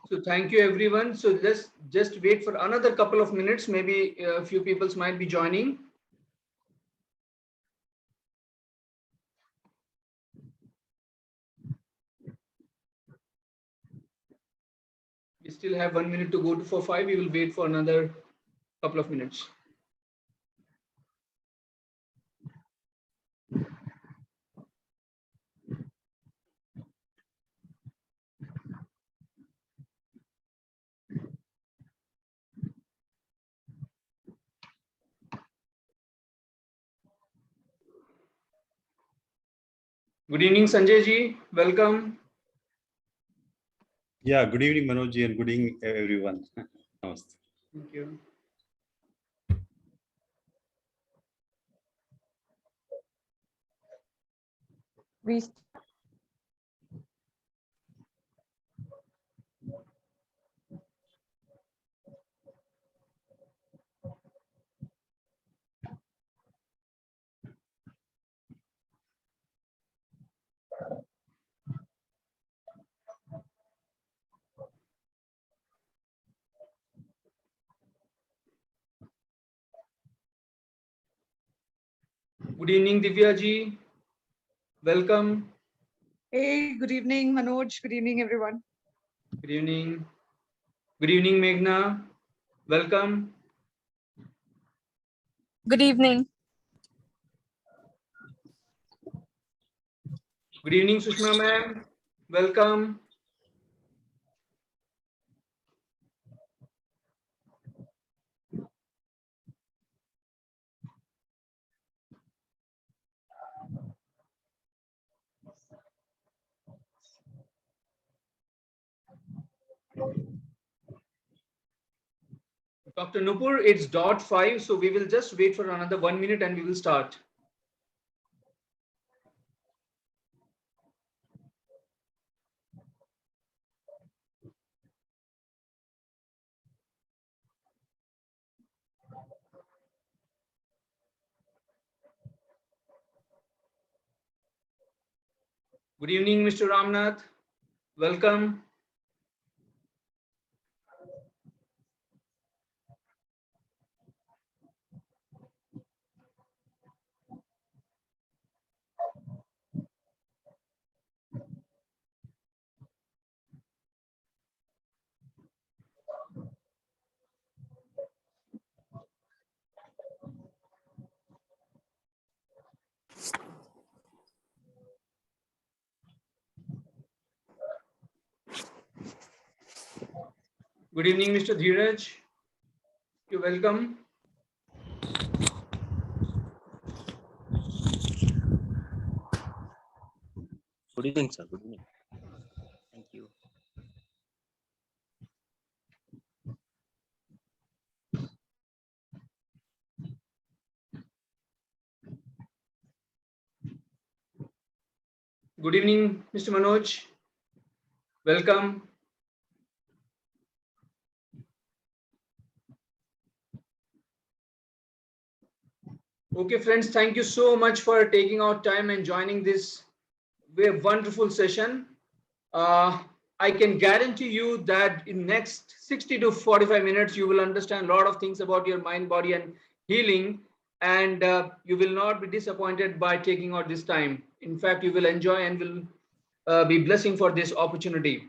So thank you everyone. So let's just wait for another couple of minutes. Maybe a few people might be joining. We still have 1 minute to go to for 5. We will wait for another couple of minutes. Good evening, Sanjay ji. Welcome. Yeah, good evening, Manoj ji, and good evening, everyone. Namaste. Thank you. Good evening, Divya ji. Welcome. Hey, good evening, Manoj. Good evening, everyone. Good evening. Good evening, Meghna. Welcome. Good evening. Good evening, Sushma ma'am. Welcome. Dr. Nupur, it's dot 5, so we will just wait for another 1 minute and we will start. Good evening, Mr. Ramnath. Welcome. Good evening, Mr. Dheeraj. You're welcome. Good evening, sir. Good evening. Thank you. Good evening, Mr. Manoj. Welcome. Okay, friends, thank you so much for taking out time and joining this very wonderful session. I can guarantee you that in next 60 to 45 minutes, you will understand a lot of things about your mind, body, and healing. And you will not be disappointed by taking out this time. In fact, you will enjoy and will be blessing for this opportunity.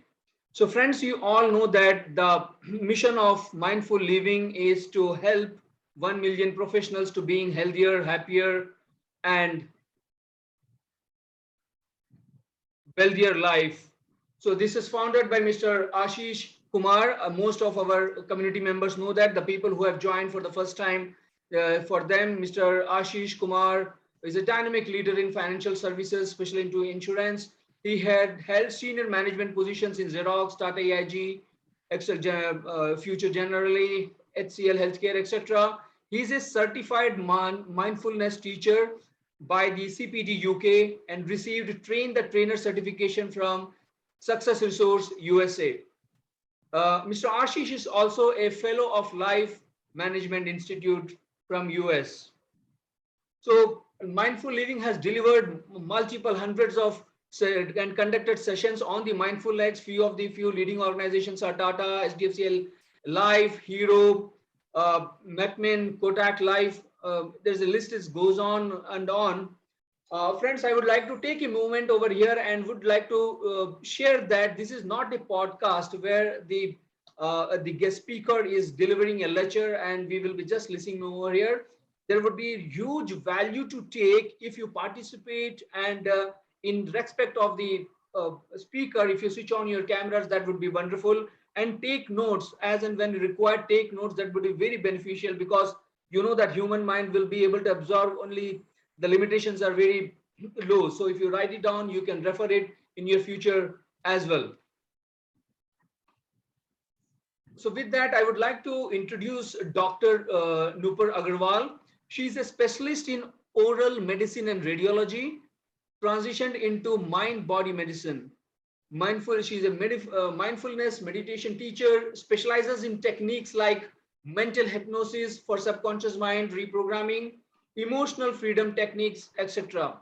So friends, you all know that the mission of mindful living is to help 1 million professionals to being healthier, happier, and wealthier life. So this is founded by Mr. Ashish Kumar. Most of our community members know that. The people who have joined for the first time, for them, Mr. Ashish Kumar is a dynamic leader in financial services, especially into insurance. He had held senior management positions in Xerox, Tata AIG, Future Generally, HCL Healthcare, etc. He is a certified mindfulness teacher by the CPD UK and received Train the Trainer certification from Success Resource USA. Mr. Ashish is also a fellow of Life Management Institute from US. So mindful living has delivered multiple hundreds of and conducted sessions on the mindfulness. Few leading organizations are Tata, SDFCL Life, Hero, Macmin, Kotak Life. There's a list that goes on and on. Friends, I would like to take a moment over here and would like to share that this is not a podcast where the guest speaker is delivering a lecture and we will be just listening over here. There would be huge value to take if you participate, and in respect of the speaker, if you switch on your cameras, that would be wonderful, and take notes as and when required. Take notes, that would be very beneficial, because you know that human mind will be able to absorb only the limitations are very low. So if you write it down, you can refer it in your future as well. So with that, I would like to introduce Dr. Nupur Agarwal. She's a specialist in oral medicine and radiology, transitioned into mind-body medicine. She's a mindfulness meditation teacher, specializes in techniques like mental hypnosis for subconscious mind reprogramming, emotional freedom techniques, etc.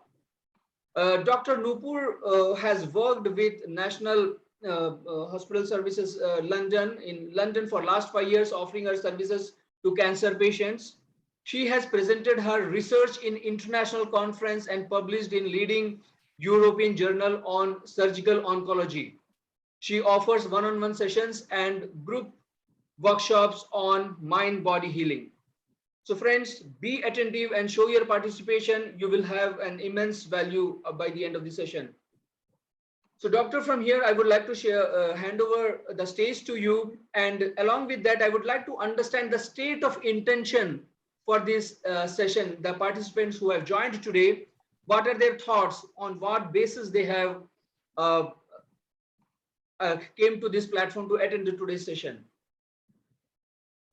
Dr. Nupur has worked with National Hospital Services London for last 5 years, offering her services to cancer patients. She has presented her research in international conference and published in leading European journal on surgical oncology. She offers one-on-one sessions and group workshops on mind-body healing. So friends, be attentive and show your participation. You will have an immense value by the end of the session. So doctor, from here, I would like to hand over the stage to you. And along with that, I would like to understand the state of intention for this session. The participants who have joined today, what are their thoughts, on what basis they have came to this platform to attend today's session.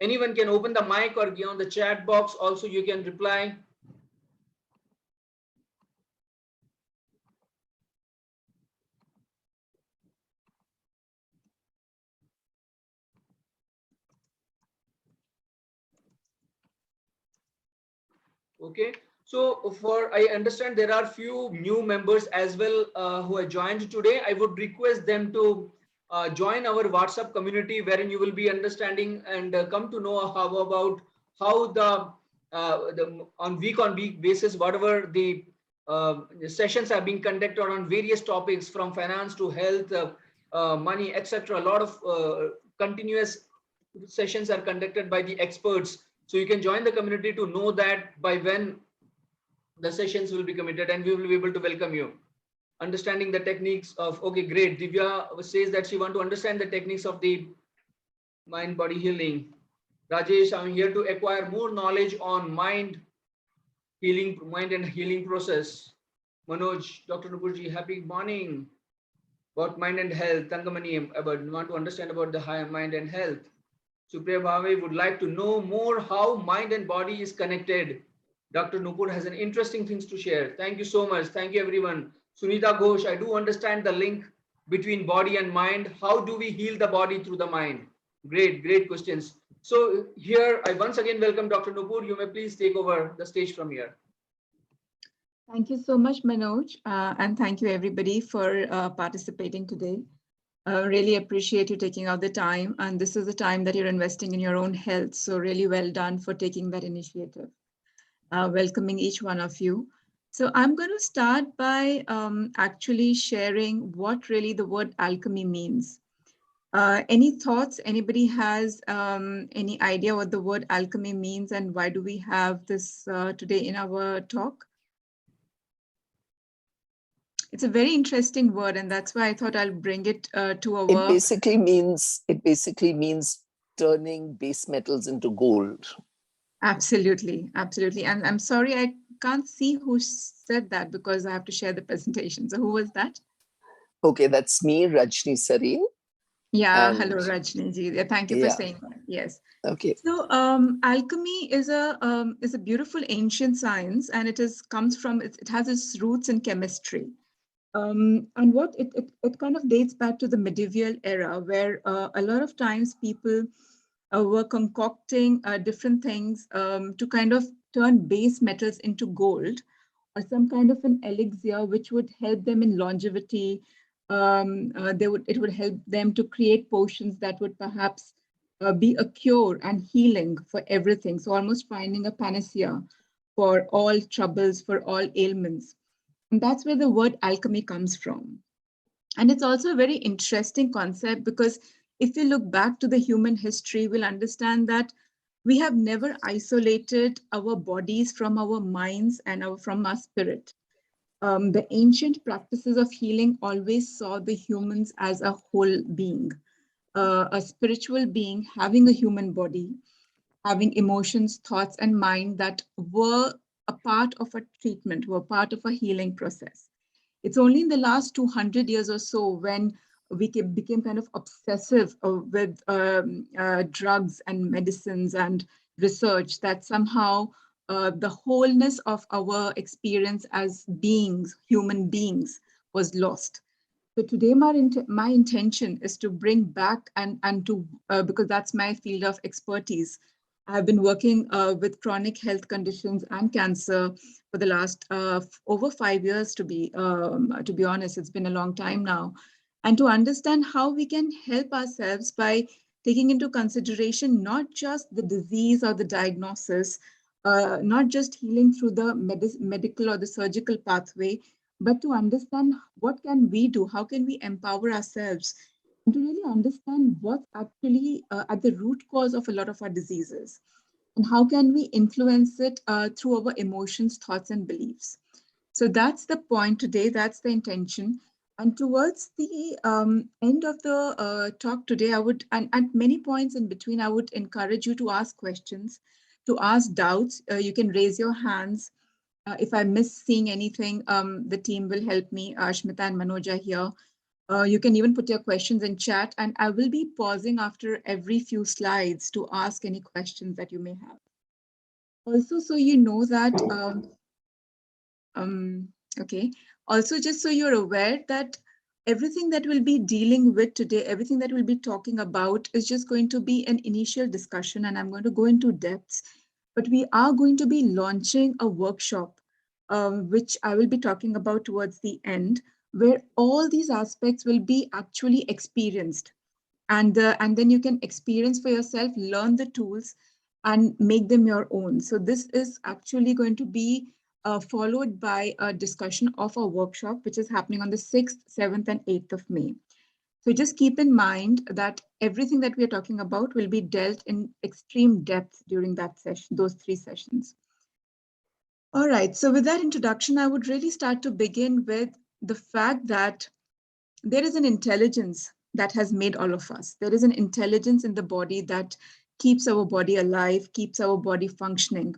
Anyone can open the mic or get on the chat box. Also, you can reply. Okay. So I understand there are few new members as well who have joined today. I would request them to join our WhatsApp community, wherein you will be understanding and come to know how the on week basis, whatever the sessions are being conducted on various topics from finance to health, money, etc. A lot of continuous sessions are conducted by the experts. So you can join the community to know that by when the sessions will be committed, and we will be able to welcome you. Understanding the techniques of, okay, great. Divya says that she wants to understand the techniques of the mind-body healing. Rajesh, I'm here to acquire more knowledge on mind and healing process. Manoj, Dr. Nupurji, happy morning. About mind and health. Tangamani, want to understand about the higher mind and health. Supriya Bhave would like to know more how mind and body is connected. Dr. Nupur has an interesting things to share. Thank you so much. Thank you, everyone. Sunita Ghosh, I do understand the link between body and mind. How do we heal the body through the mind? Great, great questions. So here, I once again welcome Dr. Nupur. You may please take over the stage from here. Thank you so much, Manoj. And thank you, everybody, for participating today. Really appreciate you taking out the time. And this is the time that you're investing in your own health. So really well done for taking that initiative. Welcoming each one of you. So I'm going to start by actually sharing what really the word alchemy means. Any thoughts? Anybody has any idea what the word alchemy means and why do we have this today in our talk? It's a very interesting word, and that's why I thought I'll bring it to a It basically means turning base metals into gold. Absolutely, absolutely. And I'm sorry, I can't see who said that because I have to share the presentation. So who was that? Okay, that's me, Rajni Sareen. Yeah, hello, Rajni ji. Thank you for saying that. Yes. Okay. So alchemy is a beautiful ancient science, and it comes from it has its roots in chemistry. And what it kind of dates back to the medieval era, where a lot of times people were concocting different things to kind of turn base metals into gold, or some kind of an elixir which would help them in longevity. It would help them to create potions that would perhaps be a cure and healing for everything. So almost finding a panacea for all troubles, for all ailments. And that's where the word alchemy comes from. And it's also a very interesting concept because if you look back to the human history, we'll understand that we have never isolated our bodies from our minds and from our spirit. The ancient practices of healing always saw the humans as a whole being, a spiritual being having a human body, having emotions, thoughts, and mind that were a part of a treatment, were part of a healing process. It's only in the last 200 years or so when we became kind of obsessive with drugs and medicines and research that somehow the wholeness of our experience as beings, human beings, was lost. So today, my intention is to bring back and to, because that's my field of expertise. I've been working with chronic health conditions and cancer for the last over 5 years, to be honest. It's been a long time now. And to understand how we can help ourselves by taking into consideration not just the disease or the diagnosis, not just healing through the medical or the surgical pathway, but to understand what can we do, how can we empower ourselves, and to really understand what's actually at the root cause of a lot of our diseases, and how can we influence it through our emotions, thoughts, and beliefs. So that's the point today, that's the intention. And towards the end of the talk today, I would, and at many points in between, I would encourage you to ask questions, to ask doubts. You can raise your hands. If I miss seeing anything, the team will help me. Shmita and Manoj are here. You can even put your questions in chat, and I will be pausing after every few slides to ask any questions that you may have. Also, so you know that, okay. Also, just so you're aware that everything that we'll be dealing with today, everything that we'll be talking about is just going to be an initial discussion, and I'm going to go into depths. But we are going to be launching a workshop, which I will be talking about towards the end, where all these aspects will be actually experienced. And then you can experience for yourself, learn the tools, and make them your own. So this is actually going to be followed by a discussion of a workshop, which is happening on the 6th, 7th, and 8th of May. So just keep in mind that everything that we are talking about will be dealt in extreme depth during that session, those 3 sessions. All right, so with that introduction, I would really start to begin with the fact that there is an intelligence that has made all of us. There is an intelligence in the body that keeps our body alive, keeps our body functioning.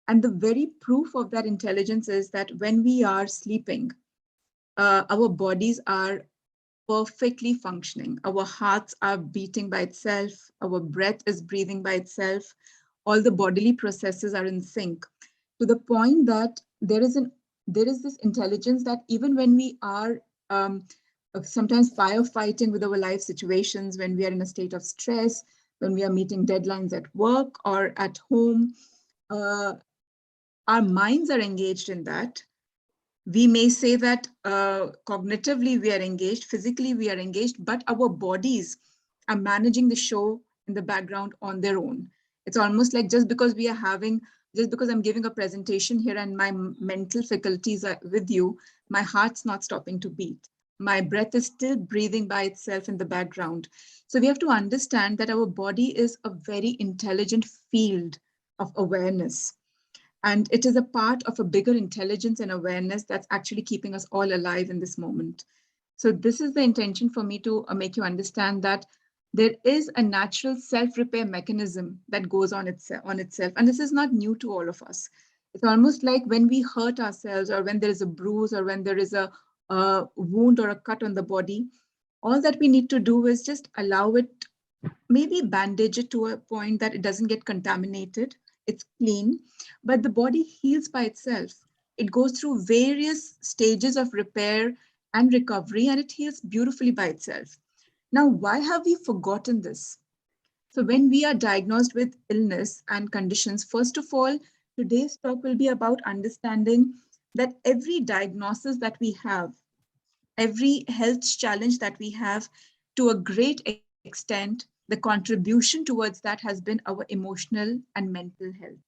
And the very proof of that intelligence is that when we are sleeping, our bodies are perfectly functioning. Our hearts are beating by itself. Our breath is breathing by itself. All the bodily processes are in sync, to the point that there is this intelligence that even when we are sometimes firefighting with our life situations, when we are in a state of stress, when we are meeting deadlines at work or at home, our minds are engaged in that. We may say that cognitively we are engaged, physically we are engaged, but our bodies are managing the show in the background on their own. It's almost like just because I'm giving a presentation here and my mental faculties are with you, my heart's not stopping to beat. My breath is still breathing by itself in the background. So we have to understand that our body is a very intelligent field of awareness. And it is a part of a bigger intelligence and awareness that's actually keeping us all alive in this moment. So this is the intention for me to make you understand that there is a natural self-repair mechanism that goes on itself. And this is not new to all of us. It's almost like when we hurt ourselves, or when there is a bruise, or when there is a wound or a cut on the body, all that we need to do is just allow it, maybe bandage it to a point that it doesn't get contaminated. It's clean, but the body heals by itself. It goes through various stages of repair and recovery, and it heals beautifully by itself. Now, why have we forgotten this? So when we are diagnosed with illness and conditions, first of all, today's talk will be about understanding that every diagnosis that we have, every health challenge that we have, to a great extent, the contribution towards that has been our emotional and mental health.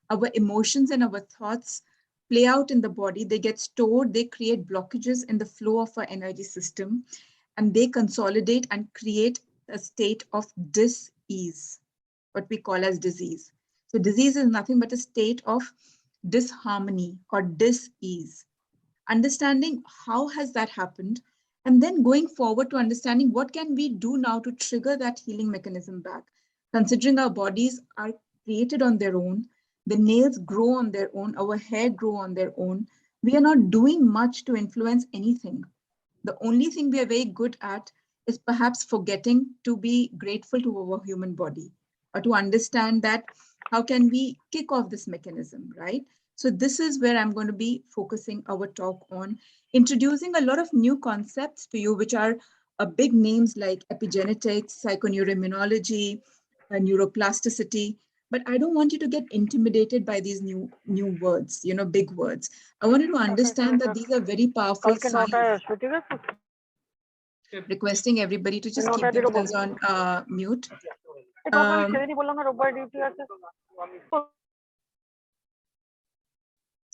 Our emotions and our thoughts play out in the body, they get stored, they create blockages in the flow of our energy system, and they consolidate and create a state of dis-ease, what we call as disease. So disease is nothing but a state of disharmony or dis-ease. Understanding how has that happened, and then going forward to understanding what can we do now to trigger that healing mechanism back, considering our bodies are created on their own, the nails grow on their own, our hair grow on their own. We are not doing much to influence anything. The only thing we are very good at is perhaps forgetting to be grateful to our human body, or to understand that how can we kick off this mechanism, right? So this is where I'm going to be focusing our talk on, introducing a lot of new concepts to you, which are big names like epigenetics, psychoneuroimmunology, neuroplasticity. But I don't want you to get intimidated by these new words, big words. I want you to understand that these are very powerful signs. Requesting everybody to just keep themselves on mute.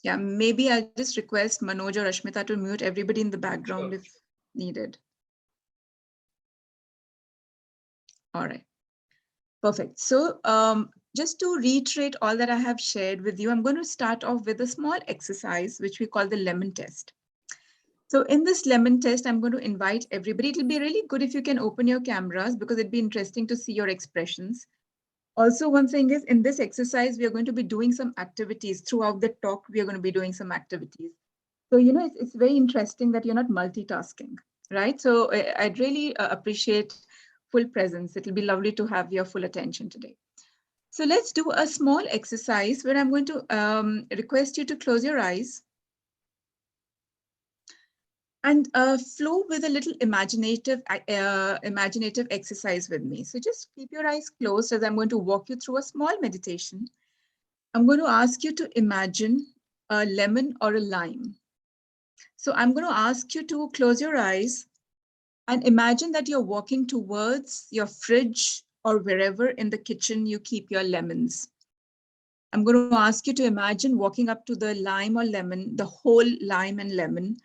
Yeah, maybe I'll just request Manoj or Ashmita to mute everybody in the background if needed. All right, perfect. So just to reiterate all that I have shared with you, I'm going to start off with a small exercise, which we call the lemon test. So in this lemon test, I'm going to invite everybody. It'll be really good if you can open your cameras, because it'd be interesting to see your expressions. Also, one thing is, in this exercise, we are going to be doing some activities. Throughout the talk, we are going to be doing some activities. So, it's very interesting that you're not multitasking, right? So I'd really appreciate full presence. It'll be lovely to have your full attention today. So let's do a small exercise where I'm going to request you to close your eyes and flow with a little imaginative exercise with me. So just keep your eyes closed as I'm going to walk you through a small meditation. I'm going to ask you to imagine a lemon or a lime. So I'm going to ask you to close your eyes and imagine that you're walking towards your fridge or wherever in the kitchen you keep your lemons. I'm going to ask you to imagine walking up to the lime or lemon, the whole lime and lemon,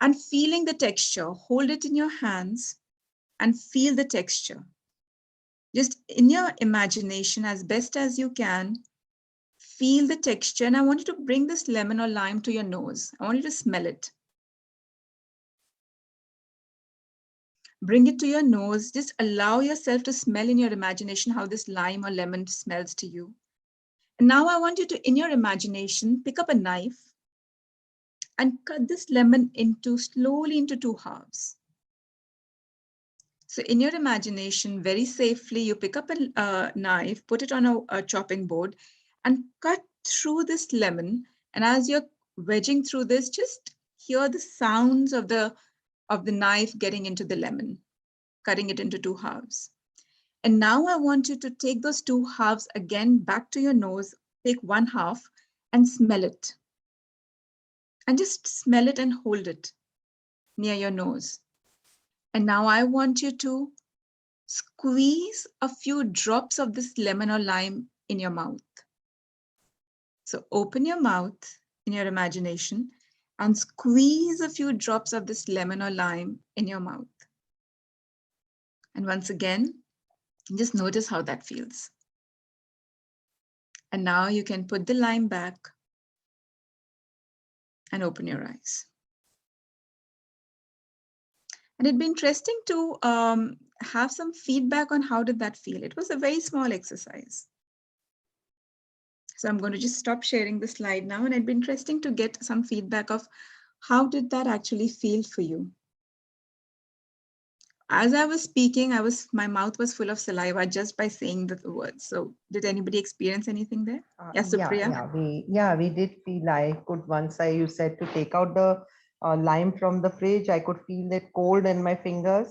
and feeling the texture. Hold it in your hands and feel the texture. Just in your imagination, as best as you can, feel the texture. And I want you to bring this lemon or lime to your nose. I want you to smell it. Bring it to your nose. Just allow yourself to smell in your imagination how this lime or lemon smells to you. And now I want you to, in your imagination, pick up a knife and cut this lemon slowly into 2 halves. So in your imagination, very safely, you pick up a knife, put it on a chopping board, and cut through this lemon. And as you're wedging through this, just hear the sounds of the knife getting into the lemon, cutting it into 2 halves. And now I want you to take those 2 halves again back to your nose, take 1 half and smell it. And just smell it and hold it near your nose. And now I want you to squeeze a few drops of this lemon or lime in your mouth. So open your mouth in your imagination and squeeze a few drops of this lemon or lime in your mouth. And once again, just notice how that feels. And now you can put the lime back and open your eyes. And it'd be interesting to have some feedback on how did that feel. It was a very small exercise. So I'm going to just stop sharing the slide now, and it'd be interesting to get some feedback of how did that actually feel for you. As I was speaking, my mouth was full of saliva just by saying the words. So did anybody experience anything there? Yes, Supriya? We did feel. I could, once you said to take out the lime from the fridge, I could feel it cold in my fingers.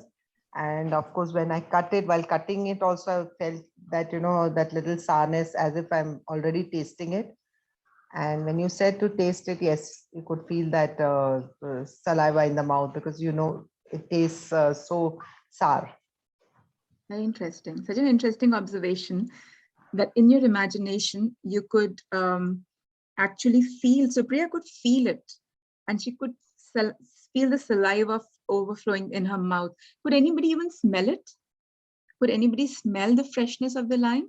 And of course, when I cut it, while cutting it also, I felt that, that little sourness as if I'm already tasting it. And when you said to taste it, yes, you could feel that saliva in the mouth because it tastes so sour. Very interesting. Such an interesting observation that in your imagination, you could actually feel, so Priya could feel it, and she could feel the saliva overflowing in her mouth. Could anybody even smell it? Could anybody smell the freshness of the lime?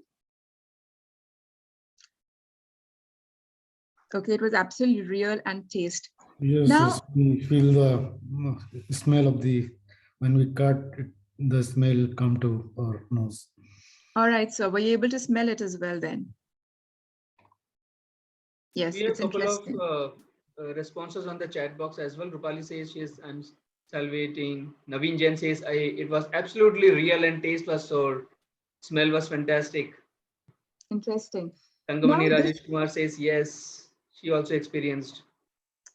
Okay, it was absolutely real and taste. Yes, Now, yes, we feel the smell of when we cut it, the smell come to our nose. all right, so were you able to smell it as well then? Yes, We have it's a couple interesting. of responses on the chat box as well. Rupali says I'm salivating. Naveen Jain says it was absolutely real and taste was sour. Smell was fantastic. Interesting. Tangamani Now, Rajesh Kumar says yes, she also experienced.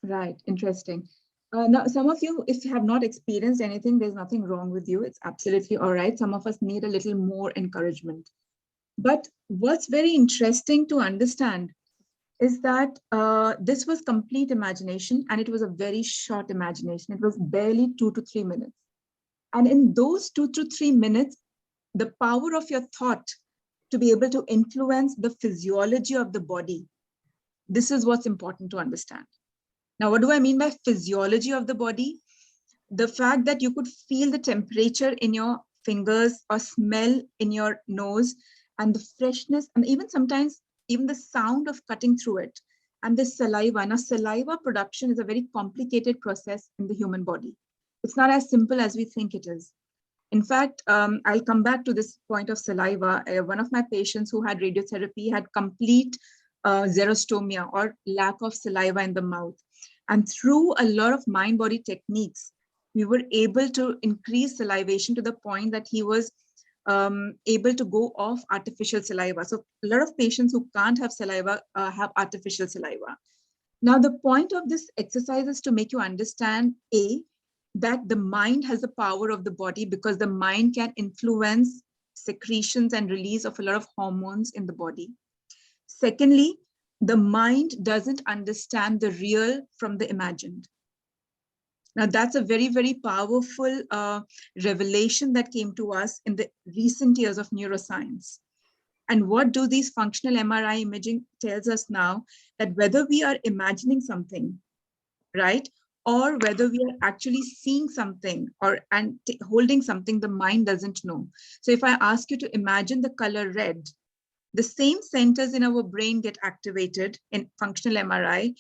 right, interesting. Now, some of you, if you have not experienced anything, there's nothing wrong with you. It's absolutely all right. Some of us need a little more encouragement. But what's very interesting to understand is that this was complete imagination, and it was a very short imagination. It was barely 2 to 3 minutes. And in those 2 to 3 minutes, the power of your thought to be able to influence the physiology of the body, this is what's important to understand. Now, what do I mean by physiology of the body? The fact that you could feel the temperature in your fingers or smell in your nose and the freshness, and even sometimes even the sound of cutting through it, and the saliva. Now, saliva production is a very complicated process in the human body. It's not as simple as we think it is. In fact, I'll come back to this point of saliva. One of my patients who had radiotherapy had complete xerostomia, or lack of saliva in the mouth. And through a lot of mind-body techniques, we were able to increase salivation to the point that he was able to go off artificial saliva. So a lot of patients who can't have saliva have artificial saliva. Now, the point of this exercise is to make you understand, A, that the mind has the power of the body because the mind can influence secretions and release of a lot of hormones in the body. Secondly, the mind doesn't understand the real from the imagined. Now, that's a very, very powerful revelation that came to us in the recent years of neuroscience. And what do these functional MRI imaging tells us now? That whether we are imagining something, right, or whether we are actually seeing something and holding something, the mind doesn't know. So if I ask you to imagine the color red, the same centers in our brain get activated in functional MRI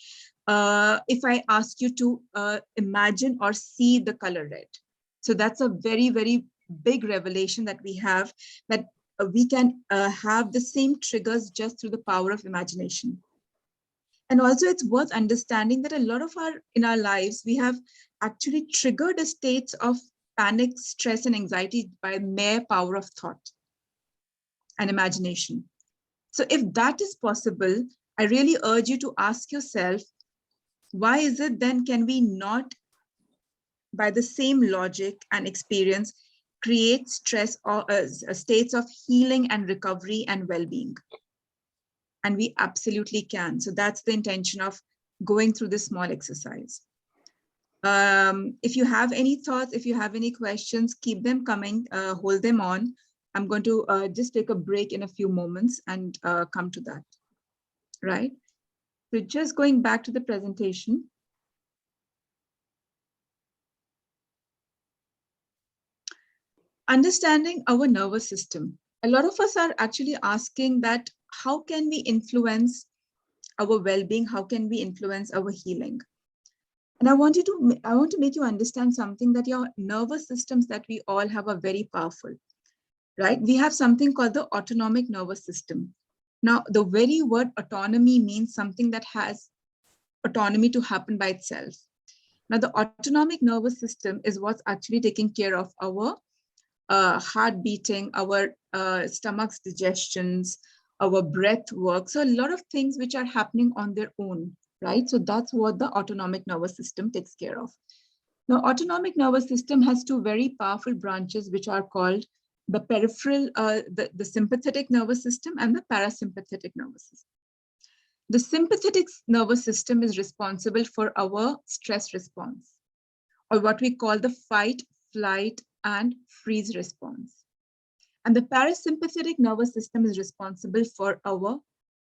if I ask you to imagine or see the color red. So that's a very, very big revelation that we have, that we can have the same triggers just through the power of imagination. And also it's worth understanding that a lot of in our lives, we have actually triggered a state of panic, stress, and anxiety by mere power of thought and imagination. So if that is possible, I really urge you to ask yourself, why is it then can we not, by the same logic and experience, create stress or states of healing and recovery and well-being? And we absolutely can. So that's the intention of going through this small exercise. If you have any thoughts, if you have any questions, keep them coming, hold them on. I'm going to just take a break in a few moments and come to that, right? So just going back to the presentation. Understanding our nervous system. A lot of us are actually asking that, how can we influence our well-being? How can we influence our healing? And I want to make you understand something, that your nervous systems that we all have are very powerful, right? We have something called the autonomic nervous system. Now, the very word autonomy means something that has autonomy to happen by itself. Now, the autonomic nervous system is what's actually taking care of our heart beating, our stomach's digestions, our breath work. So a lot of things which are happening on their own, right? So that's what the autonomic nervous system takes care of. Now, autonomic nervous system has two very powerful branches, which are called the peripheral, the sympathetic nervous system and the parasympathetic nervous system. The sympathetic nervous system is responsible for our stress response, or what we call the fight, flight, and freeze response. And the parasympathetic nervous system is responsible for our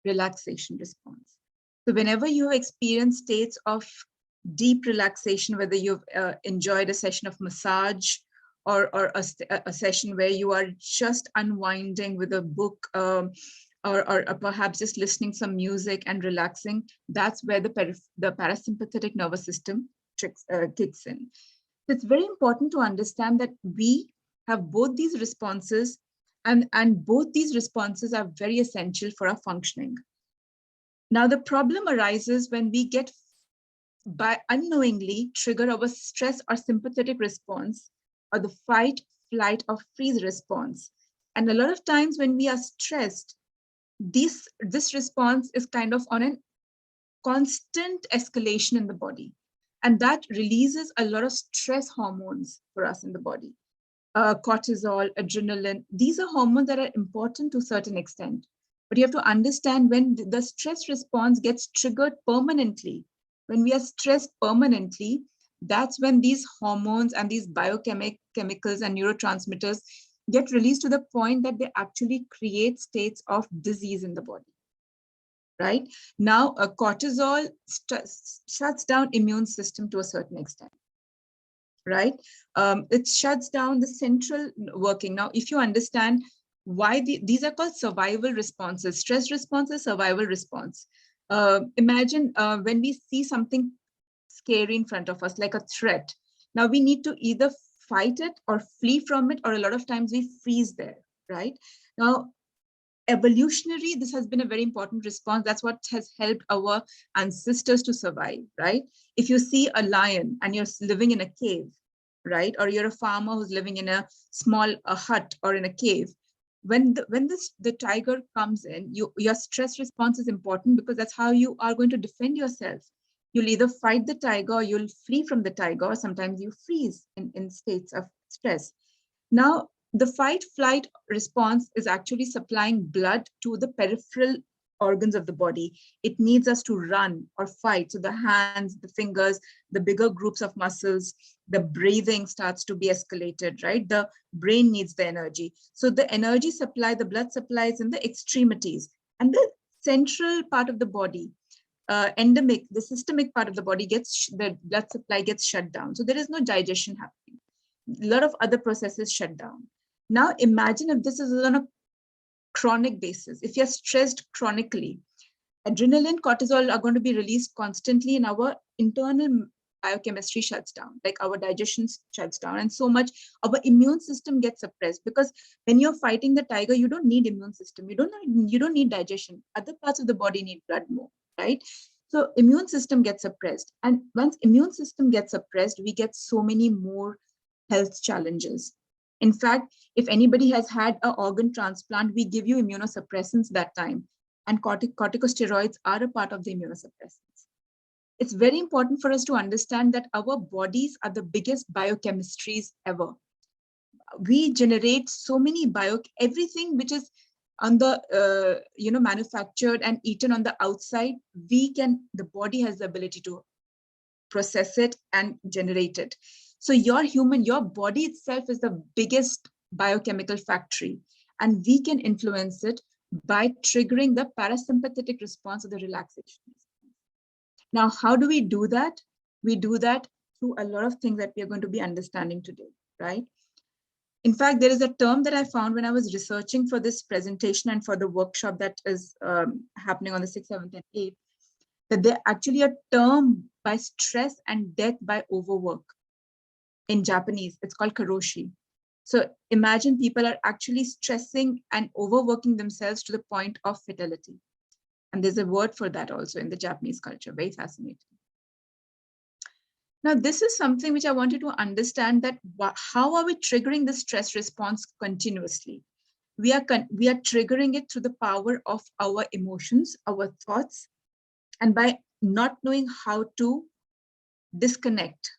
relaxation response. So whenever you have experienced states of deep relaxation, whether you've enjoyed a session of massage or a session where you are just unwinding with a book, or perhaps just listening some music and relaxing, that's where the parasympathetic nervous system kicks in. So it's very important to understand that we have both these responses, and both these responses are very essential for our functioning. Now, the problem arises when we get, by unknowingly, trigger our stress or sympathetic response, or the fight, flight, or freeze response. And a lot of times when we are stressed, this response is kind of on a constant escalation in the body. And that releases a lot of stress hormones for us in the body. Cortisol, adrenaline, these are hormones that are important to a certain extent. But you have to understand, when the stress response gets triggered permanently, when we are stressed permanently, that's when these hormones and these biochemicals and neurotransmitters get released to the point that they actually create states of disease in the body. Right? Now, cortisol shuts down immune system to a certain extent. Right? It shuts down the central working. Now, if you understand why these are called survival responses, stress responses, survival response. Imagine when we see something scary in front of us, like a threat. Now we need to either fight it or flee from it, or a lot of times we freeze there, right? Now, evolutionary, this has been a very important response. That's what has helped our ancestors to survive, right? If you see a lion and you're living in a cave, right? Or you're a farmer who's living in a small hut or in a cave, when the tiger comes in, your stress response is important, because that's how you are going to defend yourself. You'll either fight the tiger, or you'll flee from the tiger, or sometimes you freeze in states of stress. Now, the fight flight response is actually supplying blood to the peripheral organs of the body. It needs us to run or fight. So the hands, the fingers, the bigger groups of muscles, the breathing starts to be escalated, right? The brain needs the energy. So the energy supply, the blood supply is in the extremities, and the central part of the body, endemic, the systemic part of the body the blood supply gets shut down. So there is no digestion happening. A lot of other processes shut down. Now imagine if this is on a chronic basis. If you're stressed chronically, adrenaline, cortisol are going to be released constantly, and our internal biochemistry shuts down, like our digestion shuts down, and so much our immune system gets suppressed. Because when you're fighting the tiger, you don't need immune system, you don't need digestion. Other parts of the body need blood more, right? So immune system gets suppressed, and once immune system gets suppressed, we get so many more health challenges. In fact, if anybody has had an organ transplant, we give you immunosuppressants that time, and corticosteroids are a part of the immunosuppressants. It's very important for us to understand that our bodies are the biggest biochemistries ever. We generate so many everything which is on the manufactured and eaten on the outside, the body has the ability to process it and generate it. So your body itself is the biggest biochemical factory, and we can influence it by triggering the parasympathetic response or the relaxation. Now, how do we do that? We do that through a lot of things that we are going to be understanding today, right? In fact, there is a term that I found when I was researching for this presentation and for the workshop that is happening on the 6th, 7th, and 8th, that there actually a term by stress and death by overwork. In Japanese, it's called Karoshi. So imagine people are actually stressing and overworking themselves to the point of fatality. And there's a word for that also in the Japanese culture, very fascinating. Now, this is something which I want you to understand, that how are we triggering the stress response continuously? We are triggering it through the power of our emotions, our thoughts, and by not knowing how to disconnect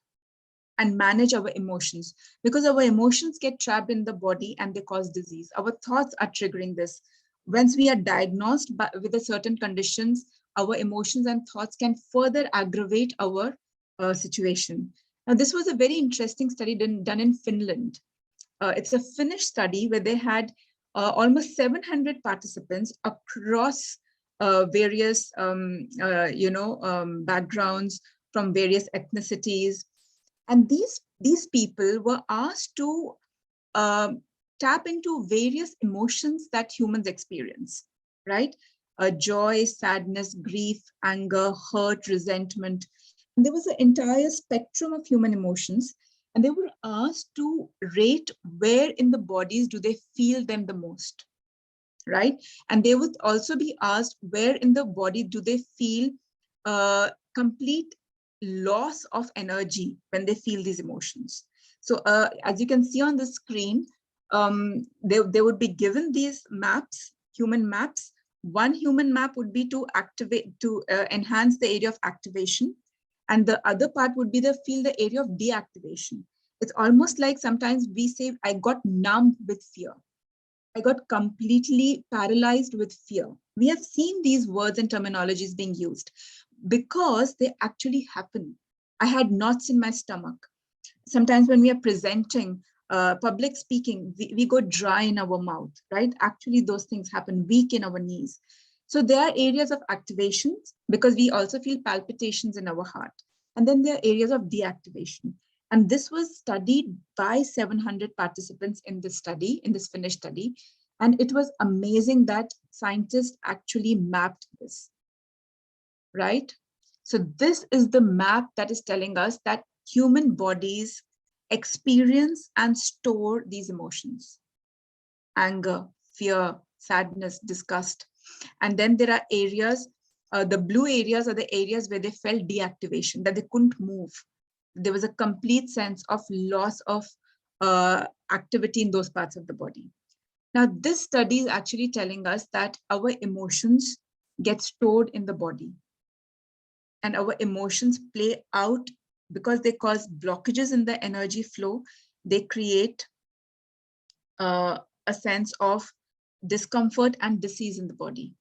and manage our emotions, because our emotions get trapped in the body and they cause disease. Our thoughts are triggering this. Once we are diagnosed with a certain conditions, our emotions and thoughts can further aggravate our situation. Now, this was a very interesting study done in Finland. It's a Finnish study where they had almost 700 participants across various, backgrounds, from various ethnicities. And these people were asked to tap into various emotions that humans experience, right? Joy, sadness, grief, anger, hurt, resentment. And there was an entire spectrum of human emotions. And they were asked to rate where in the bodies do they feel them the most, right? And they would also be asked where in the body do they feel complete loss of energy when they feel these emotions. So as you can see on the screen, they would be given these maps, human maps. One human map would be to enhance the area of activation. And the other part would be feel the area of deactivation. It's almost like sometimes we say, I got numb with fear. I got completely paralyzed with fear. We have seen these words and terminologies being used because they actually happen. I had knots in my stomach. Sometimes when we are presenting, public speaking, we go dry in our mouth, right? Actually, those things happen, weak in our knees. So there are areas of activations because we also feel palpitations in our heart. And then there are areas of deactivation. And this was studied by 700 participants in this study, in this Finnish study. And it was amazing that scientists actually mapped this, right? So this is the map that is telling us that human bodies experience and store these emotions: anger, fear, sadness, disgust. And then there are areas, the blue areas are the areas where they felt deactivation, that they couldn't move. There was a complete sense of loss of activity in those parts of the body. Now, this study is actually telling us that our emotions get stored in the body. And our emotions play out because they cause blockages in the energy flow. They create a sense of discomfort and disease in the body,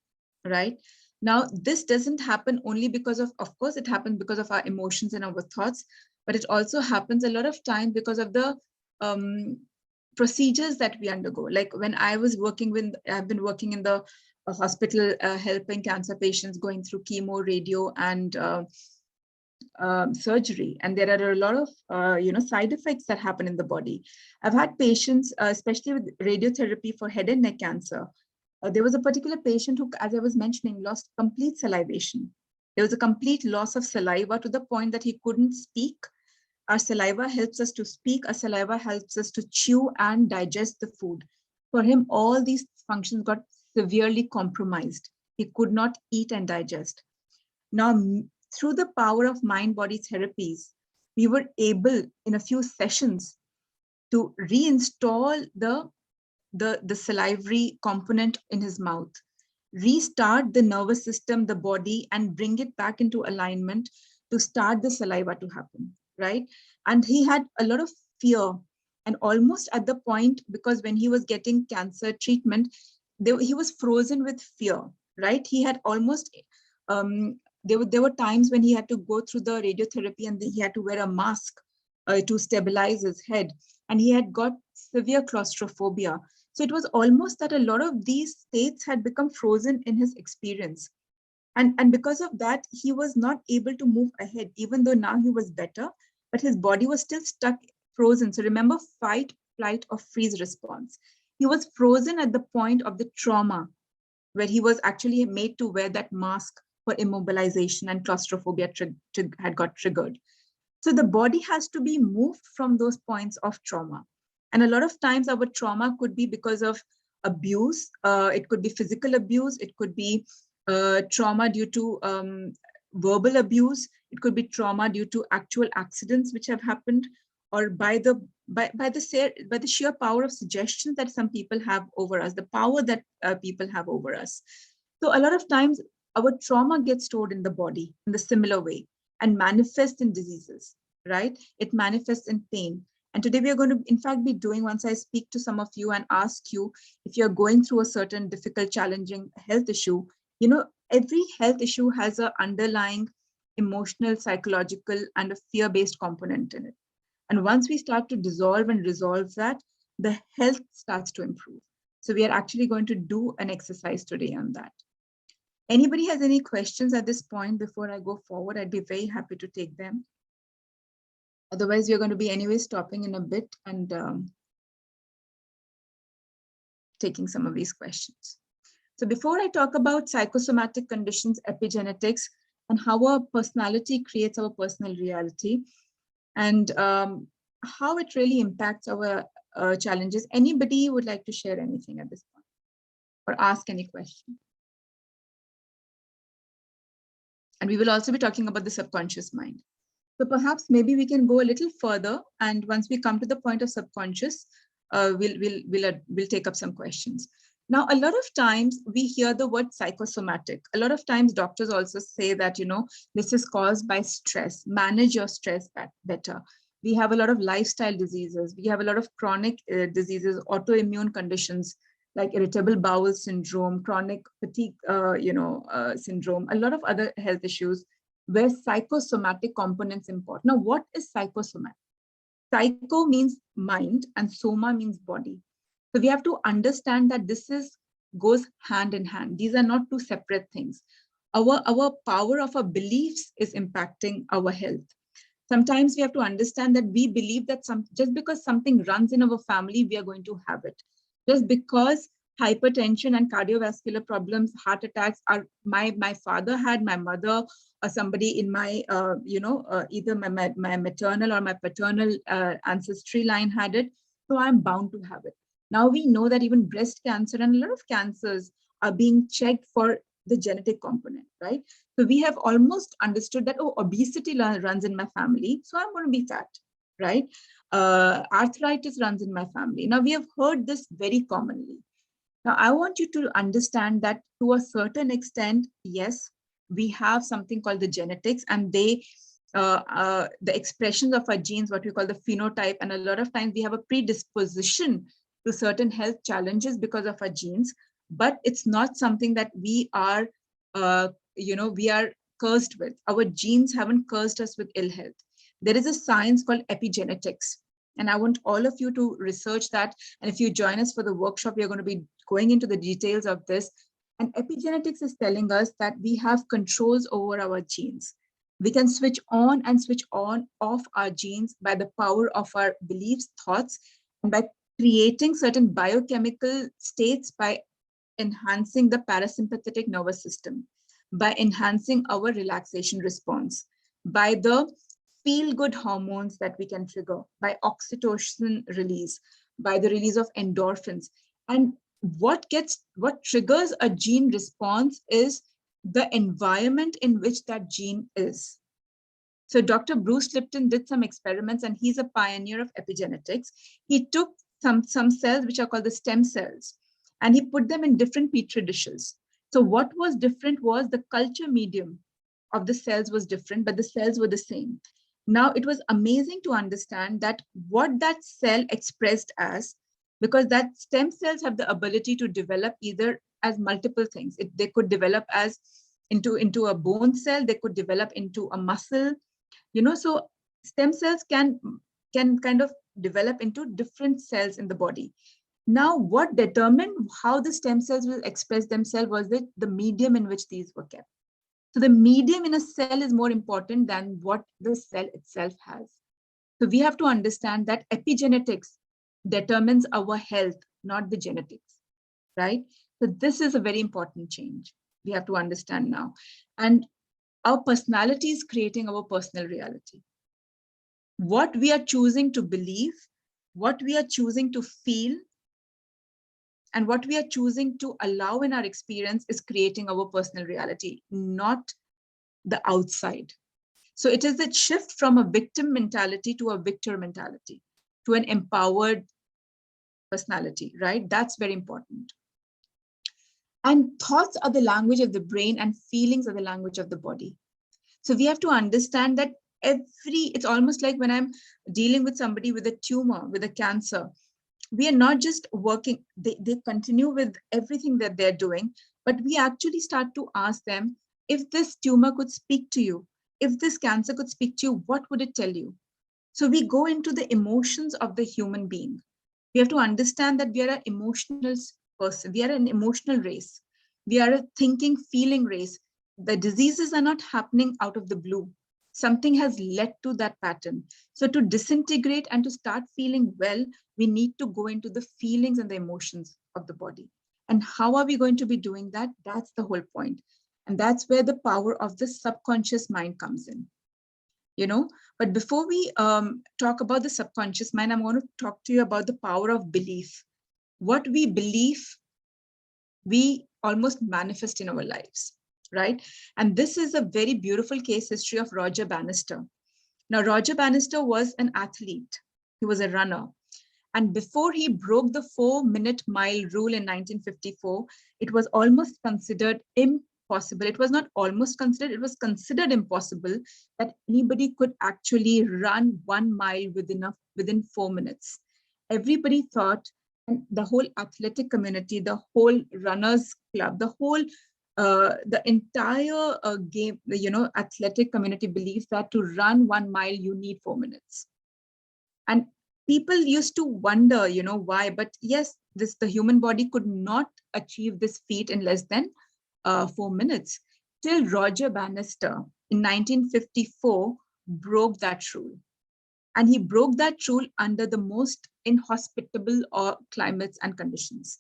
right? Now, this doesn't happen only because of course, it happens because of our emotions and our thoughts, but it also happens a lot of time because of the procedures that we undergo. Like when I was I've been working in the hospital helping cancer patients going through chemo, radio, and surgery, and there are a lot of side effects that happen in the body. I've had patients, especially with radiotherapy for head and neck cancer. There was a particular patient who, as I was mentioning, lost complete salivation. There was a complete loss of saliva to the point that he couldn't speak. Our saliva helps us to speak. Our saliva helps us to chew and digest the food. For him, all these functions got severely compromised. He could not eat and digest. Now, through the power of mind-body therapies, we were able, in a few sessions, to reinstall the salivary component in his mouth, restart the nervous system, the body, and bring it back into alignment to start the saliva to happen, right? And he had a lot of fear, and almost at the point, because when he was getting cancer treatment, he was frozen with fear, right? He had almost, there were times when he had to go through the radiotherapy and he had to wear a mask to stabilize his head, and he had got severe claustrophobia. So it was almost that a lot of these states had become frozen in his experience. And because of that, he was not able to move ahead, even though now he was better, but his body was still stuck, frozen. So remember, fight, flight, or freeze response. He was frozen at the point of the trauma, where he was actually made to wear that mask for immobilization, and claustrophobia had got triggered. So the body has to be moved from those points of trauma. And a lot of times our trauma could be because of abuse. It could be physical abuse. It could be trauma due to verbal abuse. It could be trauma due to actual accidents which have happened, or by the sheer power of suggestion that some people have over us, the power that people have over us. So a lot of times our trauma gets stored in the body in the similar way and manifests in diseases, right? It manifests in pain. And today we are going to, in fact, be doing, once I speak to some of you and ask you if you're going through a certain difficult, challenging health issue, every health issue has an underlying emotional, psychological, and a fear-based component in it. And once we start to dissolve and resolve that, the health starts to improve. So we are actually going to do an exercise today on that. Anybody has any questions at this point before I go forward? I'd be very happy to take them. Otherwise, we're going to be anyway stopping in a bit and taking some of these questions. So before I talk about psychosomatic conditions, epigenetics, and how our personality creates our personal reality, and how it really impacts our challenges, anybody would like to share anything at this point or ask any question? And we will also be talking about the subconscious mind. So perhaps maybe we can go a little further, and once we come to the point of subconscious, we'll take up some questions. Now, a lot of times we hear the word psychosomatic. A lot of times doctors also say that, you know, this is caused by stress. Manage your stress better. We have a lot of lifestyle diseases. We have a lot of chronic diseases, autoimmune conditions like irritable bowel syndrome, chronic fatigue, syndrome, a lot of other health issues where psychosomatic components important. Now, what is psychosomatic? Psycho means mind and soma means body. So we have to understand that this goes hand in hand. These are not two separate things. Our power of our beliefs is impacting our health. Sometimes we have to understand that we believe that just because something runs in our family, we are going to have it. Just because hypertension and cardiovascular problems, heart attacks are my father had, my mother, or somebody in my either my maternal or my paternal ancestry line had it, so I'm bound to have it. Now we know that even breast cancer and a lot of cancers are being checked for the genetic component, right? So we have almost understood that, oh, obesity runs in my family, so I'm going to be fat, right? Arthritis runs in my family. Now we have heard this very commonly. Now I want you to understand that to a certain extent, yes, we have something called the genetics, and the expressions of our genes, what we call the phenotype, and a lot of times we have a predisposition to certain health challenges because of our genes, but it's not something that we are, we are cursed with. Our genes haven't cursed us with ill health. There is a science called epigenetics, and I want all of you to research that. And if you join us for the workshop, we are going to be going into the details of this. And epigenetics is telling us that we have controls over our genes. We can switch on and switch on off our genes by the power of our beliefs, thoughts, and by creating certain biochemical states, by enhancing the parasympathetic nervous system, by enhancing our relaxation response, by the feel-good hormones that we can trigger, by oxytocin release, by the release of endorphins. And what triggers a gene response is the environment in which that gene is. So Dr. Bruce Lipton did some experiments, and he's a pioneer of epigenetics. He took some cells which are called the stem cells, and he put them in different petri dishes. So what was different was the culture medium of the cells was different, but the cells were the same. Now it was amazing to understand that what that cell expressed as, because that stem cells have the ability to develop either as multiple things. They could develop as into a bone cell, they could develop into a muscle, so stem cells can kind of develop into different cells in the body. Now, what determined how the stem cells will express themselves was the medium in which these were kept. So the medium in a cell is more important than what the cell itself has. So we have to understand that epigenetics determines our health, not the genetics, right? So this is a very important change we have to understand now. And our personality is creating our personal reality. What we are choosing to believe, what we are choosing to feel, and what we are choosing to allow in our experience is creating our personal reality, not the outside. So it is a shift from a victim mentality to a victor mentality, to an empowered personality, right? That's very important. And thoughts are the language of the brain, and feelings are the language of the body. So we have to understand that it's almost like when I'm dealing with somebody with a tumor, with a cancer, we are not just working, they continue with everything that they're doing, but we actually start to ask them, if this tumor could speak to you, if this cancer could speak to you, what would it tell you? So we go into the emotions of the human being. We have to understand that we are an emotional person. We are an emotional race. We are a thinking, feeling race. The diseases are not happening out of the blue. Something has led to that pattern. So to disintegrate and to start feeling well, we need to go into the feelings and the emotions of the body. And how are we going to be doing that? That's the whole point. And that's where the power of the subconscious mind comes in. But before we talk about the subconscious mind, I'm going to talk to you about the power of belief. What we believe, we almost manifest in our lives, right? And this is a very beautiful case history of Roger Bannister. Now, Roger Bannister was an athlete. He was a runner. And before he broke the 4-minute mile rule in 1954, it was almost considered impossible. It was not almost considered, it was considered impossible that anybody could actually run 1 mile within 4 minutes. Everybody thought, and the whole athletic community, the whole runners club, the entire athletic community believes that to run 1 mile, you need 4 minutes. And people used to wonder, why, but yes, the human body could not achieve this feat in less than 4 minutes, till Roger Bannister in 1954 broke that rule. And he broke that rule under the most inhospitable climates and conditions.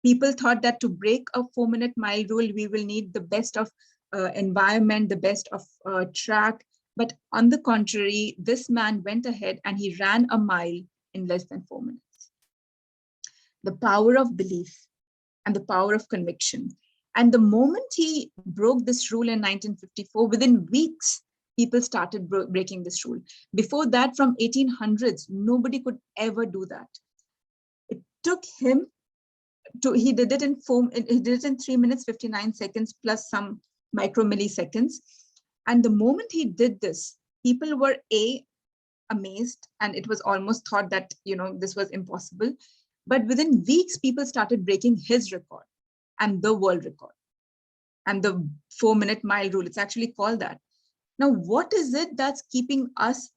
People thought that to break a 4-minute mile rule, we will need the best of environment, the best of track. But on the contrary, this man went ahead and he ran a mile in less than 4 minutes. The power of belief and the power of conviction. And the moment he broke this rule in 1954, within weeks, people started breaking this rule. Before that, from 1800s, nobody could ever do that. It took him he did it in 3 minutes, 59 seconds, plus some micromilliseconds. And the moment he did this, people were amazed, and it was almost thought that, this was impossible. But within weeks, people started breaking his record and the world record and the 4-minute mile rule. It's actually called that. Now, what is it that's keeping us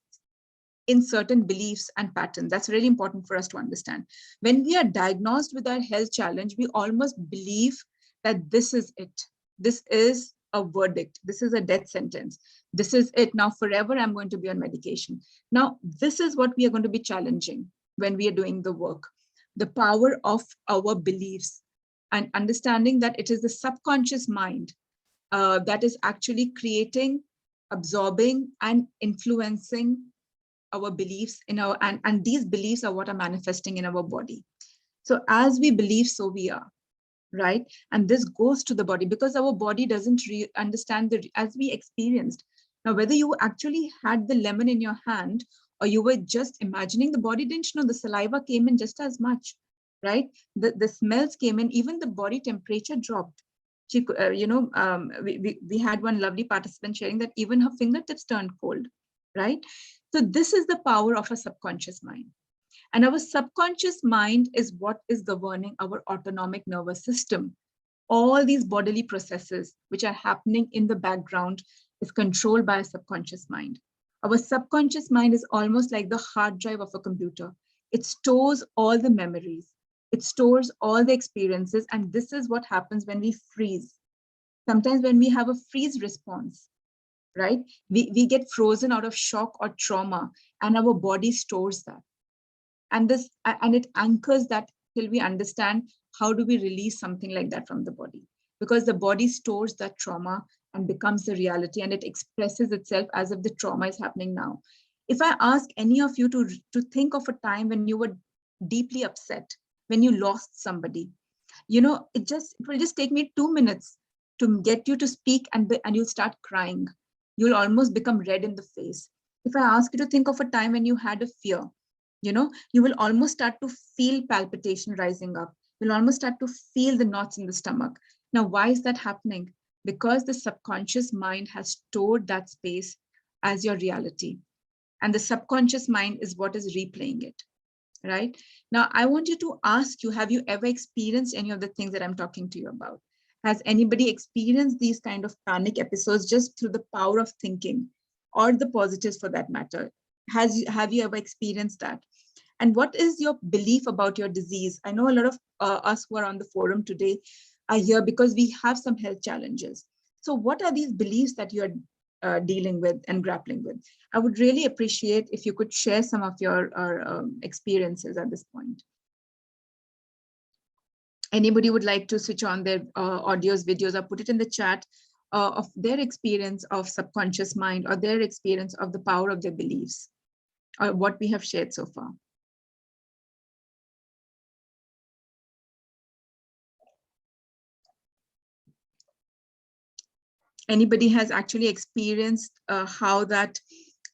in certain beliefs and patterns? That's really important for us to understand. When we are diagnosed with our health challenge, we almost believe that this is it. This is a verdict. This is a death sentence. This is it. Now, forever, I'm going to be on medication. Now, this is what we are going to be challenging when we are doing the work. The power of our beliefs and understanding that it is the subconscious mind that is actually creating, absorbing, and influencing our beliefs and these beliefs are what are manifesting in our body. So as we believe, so we are, right? And this goes to the body because our body doesn't understand as we experienced. Now, whether you actually had the lemon in your hand or you were just imagining, the body didn't know. The saliva came in just as much, right? The smells came in, even the body temperature dropped. She, we had one lovely participant sharing that even her fingertips turned cold, right? So this is the power of a subconscious mind. And our subconscious mind is what is governing our autonomic nervous system. All these bodily processes which are happening in the background is controlled by a subconscious mind. Our subconscious mind is almost like the hard drive of a computer. It stores all the memories. It stores all the experiences. And this is what happens when we freeze. Sometimes when we have a freeze response, right? We get frozen out of shock or trauma, and our body stores that. And it anchors that till we understand how do we release something like that from the body, because the body stores that trauma and becomes the reality, and it expresses itself as if the trauma is happening now. If I ask any of you to think of a time when you were deeply upset, when you lost somebody, it will just take me 2 minutes to get you to speak, and you'll start crying. You'll almost become red in the face. If I ask you to think of a time when you had a fear, you will almost start to feel palpitation rising up. You'll almost start to feel the knots in the stomach. Now, why is that happening? Because the subconscious mind has stored that space as your reality. And the subconscious mind is what is replaying it. right? Now, I want you to ask you, have you ever experienced any of the things that I'm talking to you about? Has anybody experienced these kind of panic episodes just through the power of thinking, or the positives for that matter? Have you ever experienced that? And what is your belief about your disease? I know a lot of us who are on the forum today are here because we have some health challenges. So what are these beliefs that you're dealing with and grappling with? I would really appreciate if you could share some of your experiences at this point. Anybody would like to switch on their audios, videos, or put it in the chat of their experience of subconscious mind, or their experience of the power of their beliefs, or what we have shared so far. Anybody has actually experienced how that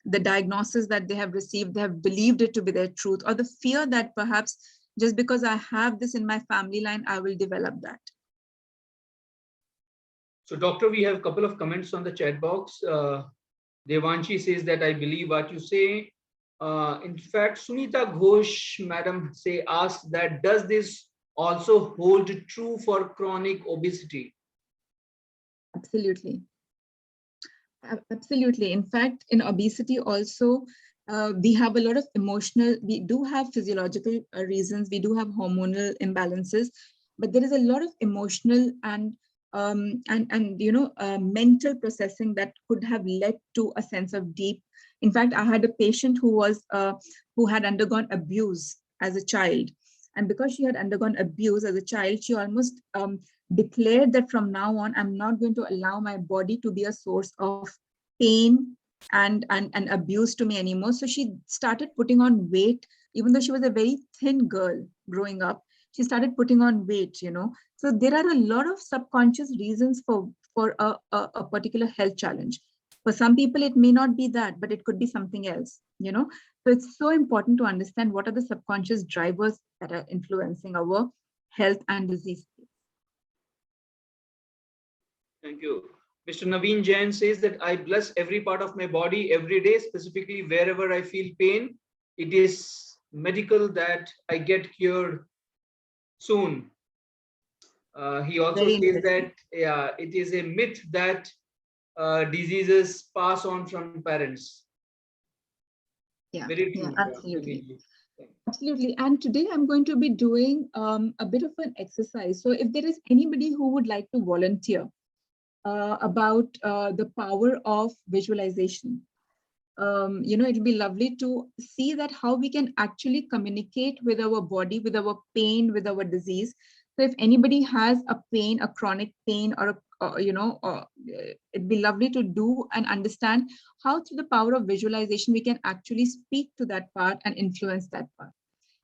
the diagnosis that they have received, they have believed it to be their truth, or the fear that perhaps just because I have this in my family line, I will develop that. So doctor, we have a couple of comments on the chat box. Devanshi says that I believe what you say. In fact, Sunita Ghosh, madam, asked that, does this also hold true for chronic obesity? Absolutely. Absolutely. In fact, in obesity also, we have a lot of emotional, we do have physiological reasons, we do have hormonal imbalances, but there is a lot of emotional and mental processing that could have led to a sense of deep. In fact, I had a patient who had undergone abuse as a child. And because she had undergone abuse as a child, she almost declared that from now on, I'm not going to allow my body to be a source of pain and abuse to me anymore. So she started putting on weight, even though she was a very thin girl growing up. She started putting on weight, So there are a lot of subconscious reasons for a particular health challenge. For some people, it may not be that, but it could be something else, So it's so important to understand what are the subconscious drivers that are influencing our health and disease. Thank you. Mr. Naveen Jain says that I bless every part of my body every day, specifically wherever I feel pain. It is medical that I get cured soon. He also says that it is a myth that diseases pass on from parents. Yeah, very true. Absolutely. Absolutely. And today I'm going to be doing a bit of an exercise. So if there is anybody who would like to volunteer about the power of visualization, it'll be lovely to see that how we can actually communicate with our body, with our pain, with our disease. So if anybody has a pain, a chronic pain, or it'd be lovely to do and understand how through the power of visualization, we can actually speak to that part and influence that part.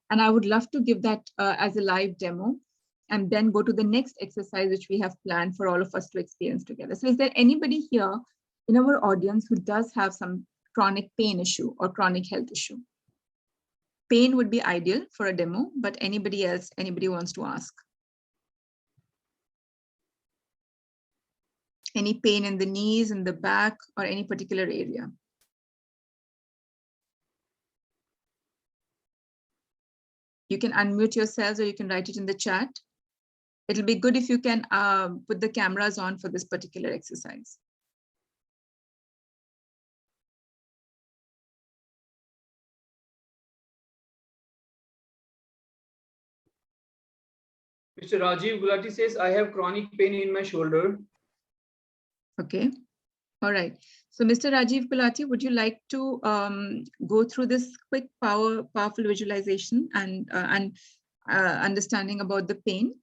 And I would love to give that as a live demo, and then go to the next exercise, which we have planned for all of us to experience together. So is there anybody here in our audience who does have some chronic pain issue or chronic health issue? Pain would be ideal for a demo, but anybody else, anybody wants to ask? Any pain in the knees, in the back, or any particular area? You can unmute yourselves, or you can write it in the chat. It'll be good if you can put the cameras on for this particular exercise. Mr. Rajiv Gulati says, I have chronic pain in my shoulder. Okay. All right. So Mr. Rajiv Gulati, would you like to go through this quick powerful visualization and understanding about the pain?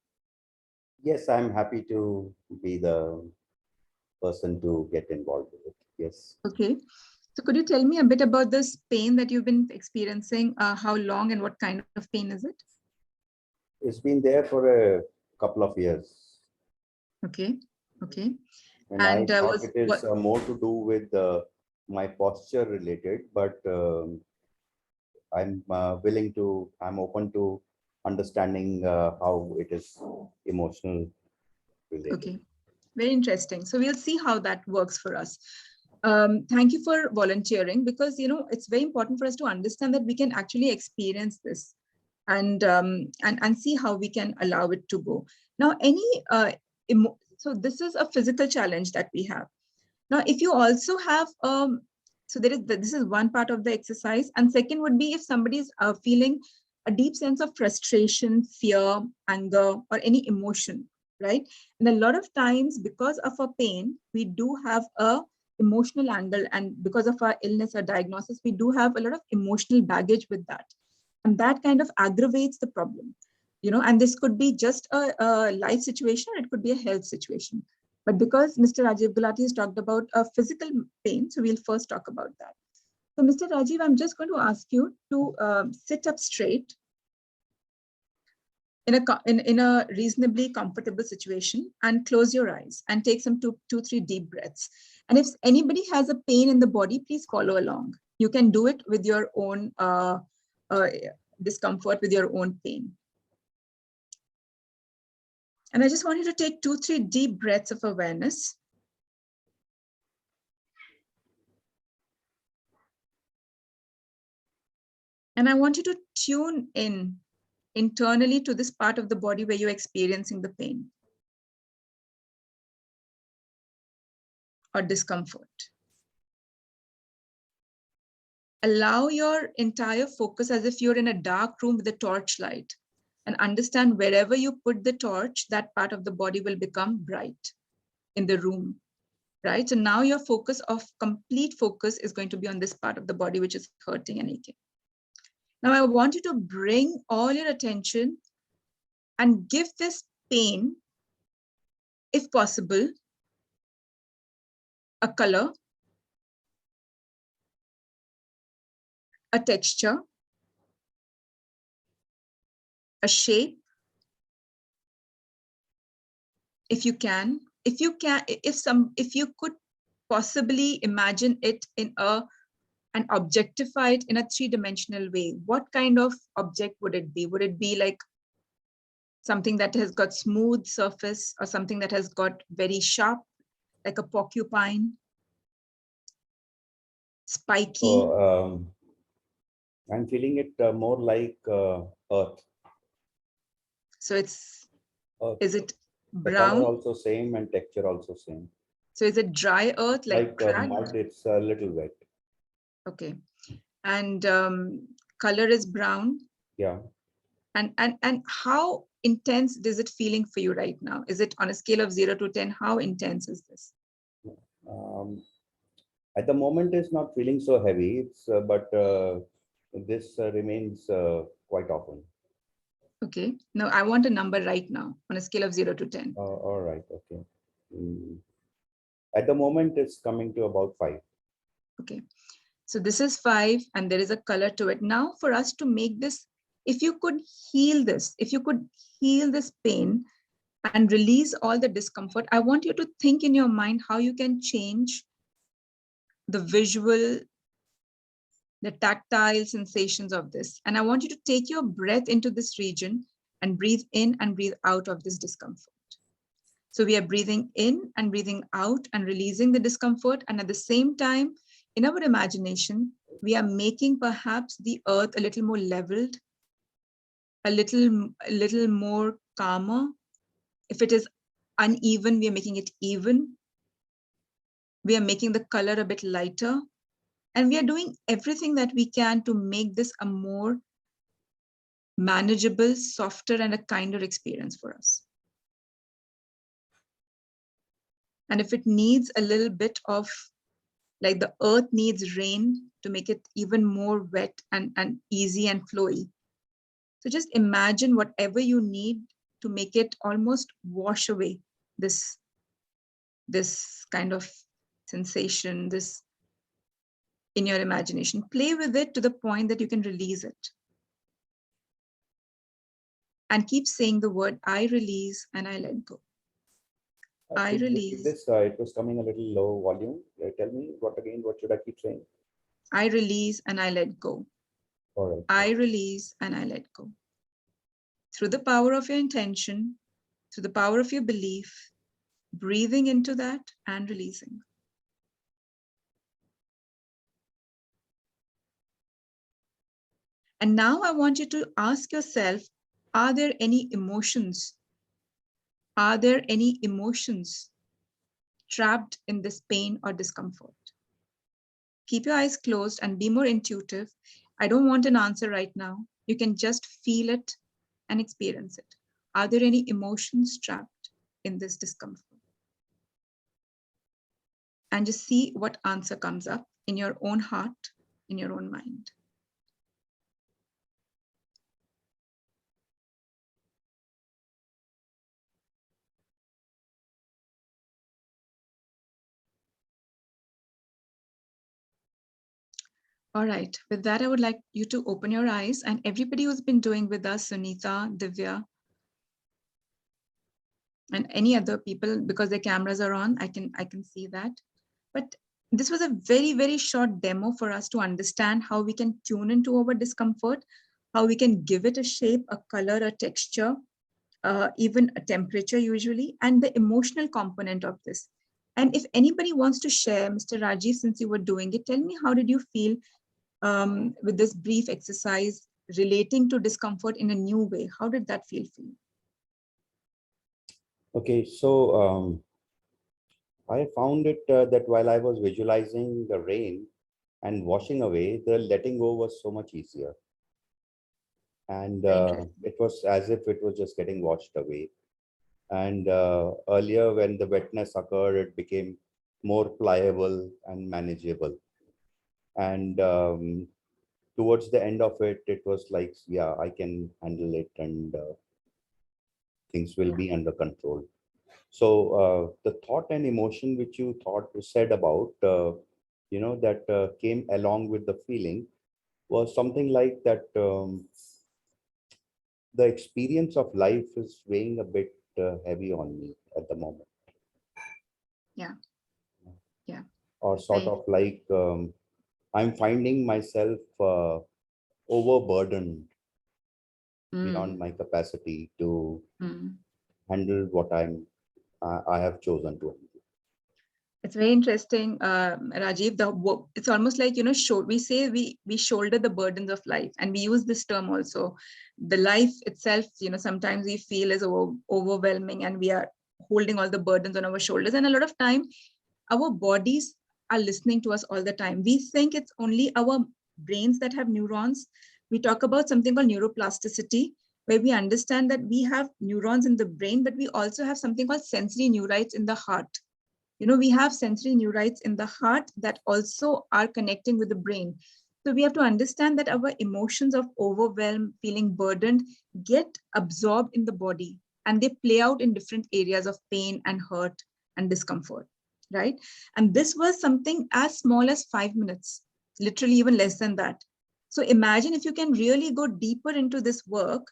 Yes, I'm happy to be the person to get involved with it. Yes. Okay. So could you tell me a bit about this pain that you've been experiencing? How long and what kind of pain is it? It's been there for a couple of years. Okay. Okay. And I thought it is more to do with my posture related, but I'm open to understanding how it is emotional related. Okay, very interesting. So we'll see how that works for us. Thank you for volunteering, because it's very important for us to understand that we can actually experience this. and see how we can allow it to go. Now, so this is a physical challenge that we have. Now, if you also have, so this is one part of the exercise. And second would be if somebody is feeling a deep sense of frustration, fear, anger, or any emotion, right? And a lot of times because of our pain, we do have a emotional angle, and because of our illness or diagnosis, we do have a lot of emotional baggage with that. And that kind of aggravates the problem, and this could be just a life situation, or it could be a health situation. But because Mr. Rajiv Gulati has talked about a physical pain, so we'll first talk about that. So Mr. Rajiv, I'm just going to ask you to sit up straight in a reasonably comfortable situation and close your eyes and take some two, 3 deep breaths. And if anybody has a pain in the body, please follow along. You can do it with your own discomfort, with your own pain. And I just want you to take 2, 3 deep breaths of awareness. And I want you to tune in internally to this part of the body where you're experiencing the pain or discomfort. Allow your entire focus as if you're in a dark room with a torchlight, and understand wherever you put the torch, that part of the body will become bright in the room, right? So now your complete focus is going to be on this part of the body, which is hurting and aching. Now I want you to bring all your attention and give this pain, if possible, a color, a texture, a shape, if you could possibly imagine it and objectify it in a 3-dimensional way. What kind of object would it be? Would it be like something that has got smooth surface, or something that has got very sharp, like a porcupine, spiky? So, I'm feeling it more like earth. So it's, Earth. Is it The brown? color also same and texture also same. So is it dry earth, like mud? It's a little wet. Okay. And color is brown? Yeah. And how intense is it feeling for you right now? Is it on a scale of 0 to 10? How intense is this? At the moment, it's not feeling so heavy. But this remains quite often. Okay. No, I want a number right now on a scale of 0 to 10. All right. Okay. At the moment, it's coming to about 5. Okay. So this is 5, and there is a color to it. Now, for us to make this, if you could heal this pain and release all the discomfort, I want you to think in your mind how you can change the visual, the tactile sensations of this. And I want you to take your breath into this region and breathe in and breathe out of this discomfort. So we are breathing in and breathing out and releasing the discomfort. And at the same time, in our imagination, we are making perhaps the earth a little more leveled, a little more calmer. If it is uneven, we are making it even. We are making the color a bit lighter. And we are doing everything that we can to make this a more manageable, softer, and a kinder experience for us. And if it needs a little bit of, like the earth needs rain to make it even more wet and easy and flowy. So just imagine whatever you need to make it almost wash away this kind of sensation, this in your imagination. Play with it to the point that you can release it. And keep saying the word, I release and I let go. I release. This it was coming a little low volume. Tell me what should I keep saying? I release and I let go. All right. I release and I let go. Through the power of your intention, through the power of your belief, breathing into that and releasing. And now I want you to ask yourself, are there any emotions? Are there any emotions trapped in this pain or discomfort? Keep your eyes closed and be more intuitive. I don't want an answer right now. You can just feel it and experience it. Are there any emotions trapped in this discomfort? And just see what answer comes up in your own heart, in your own mind. All right, with that, I would like you to open your eyes, and everybody who's been doing with us, Sunita, Divya, and any other people, because their cameras are on, I can see that. But this was a very, very short demo for us to understand how we can tune into our discomfort, how we can give it a shape, a color, a texture, even a temperature usually, and the emotional component of this. And if anybody wants to share, Mr. Rajiv, since you were doing it, tell me, how did you feel with this brief exercise relating to discomfort in a new way? How did that feel for you? Okay, so I found it that while I was visualizing the rain and washing away, the letting go was so much easier. And it was as if it was just getting washed away. And earlier, when the wetness occurred, it became more pliable and manageable. And towards the end of it, it was like, yeah, I can handle it, and things will be under control. So the thought and emotion which you said about, that came along with the feeling was something like that. The experience of life is weighing a bit heavy on me at the moment. Yeah. Yeah. Or sort of like I'm finding myself overburdened beyond my capacity to handle what I have chosen to handle. It's very interesting, Rajiv. It's almost like, we say we shoulder the burdens of life, and we use this term also. The life itself, sometimes we feel is overwhelming, and we are holding all the burdens on our shoulders. And a lot of time, our bodies are listening to us all the time. We think it's only our brains that have neurons. We talk about something called neuroplasticity, where we understand that we have neurons in the brain, but we also have something called sensory neurites in the heart. We have sensory neurites in the heart that also are connecting with the brain. So we have to understand that our emotions of overwhelm, feeling burdened, get absorbed in the body, and they play out in different areas of pain and hurt and discomfort, right? And this was something as small as 5 minutes, literally even less than that. So imagine if you can really go deeper into this work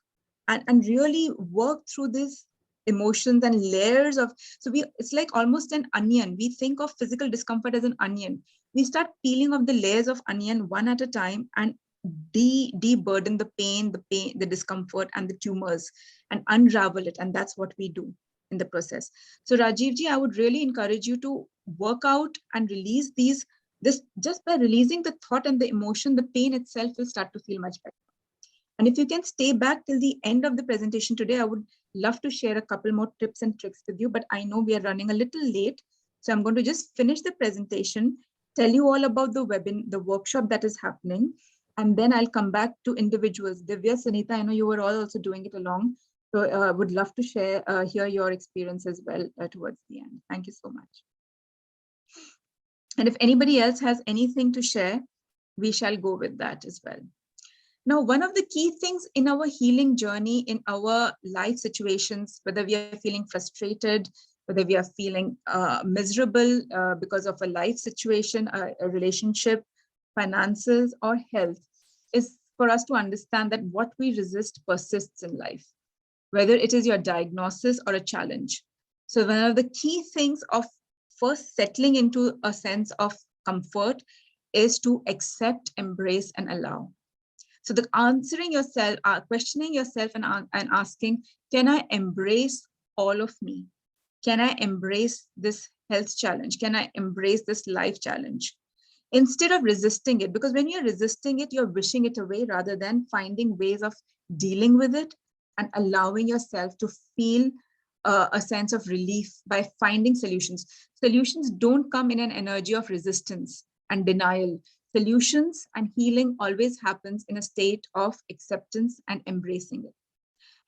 and really work through this emotions and layers of, it's like almost an onion. We think of physical discomfort as an onion. We start peeling off the layers of onion one at a time and de-burden the pain, the discomfort, and the tumors, and unravel it. And that's what we do in the process. So Rajivji, I would really encourage you to work out and release this just by releasing the thought and the emotion, the pain itself will start to feel much better. And if you can stay back till the end of the presentation today, I would love to share a couple more tips and tricks with you, but I know we are running a little late. So I'm going to just finish the presentation, tell you all about the workshop that is happening, and then I'll come back to individuals. Divya, Sunita, I know you were all also doing it along. So I would love to hear your experience as well towards the end. Thank you so much. And if anybody else has anything to share, we shall go with that as well. Now, one of the key things in our healing journey, in our life situations, whether we are feeling frustrated, whether we are feeling miserable because of a life situation, a relationship, finances, or health, is for us to understand that what we resist persists in life, whether it is your diagnosis or a challenge. So one of the key things of first settling into a sense of comfort is to accept, embrace, and allow. So the answering yourself, questioning yourself and asking, can I embrace all of me? Can I embrace this health challenge? Can I embrace this life challenge? instead of resisting it, because when you're resisting it, you're wishing it away rather than finding ways of dealing with it and allowing yourself to feel a sense of relief by finding solutions. Solutions don't come in an energy of resistance and denial. Solutions and healing always happens in a state of acceptance and embracing it.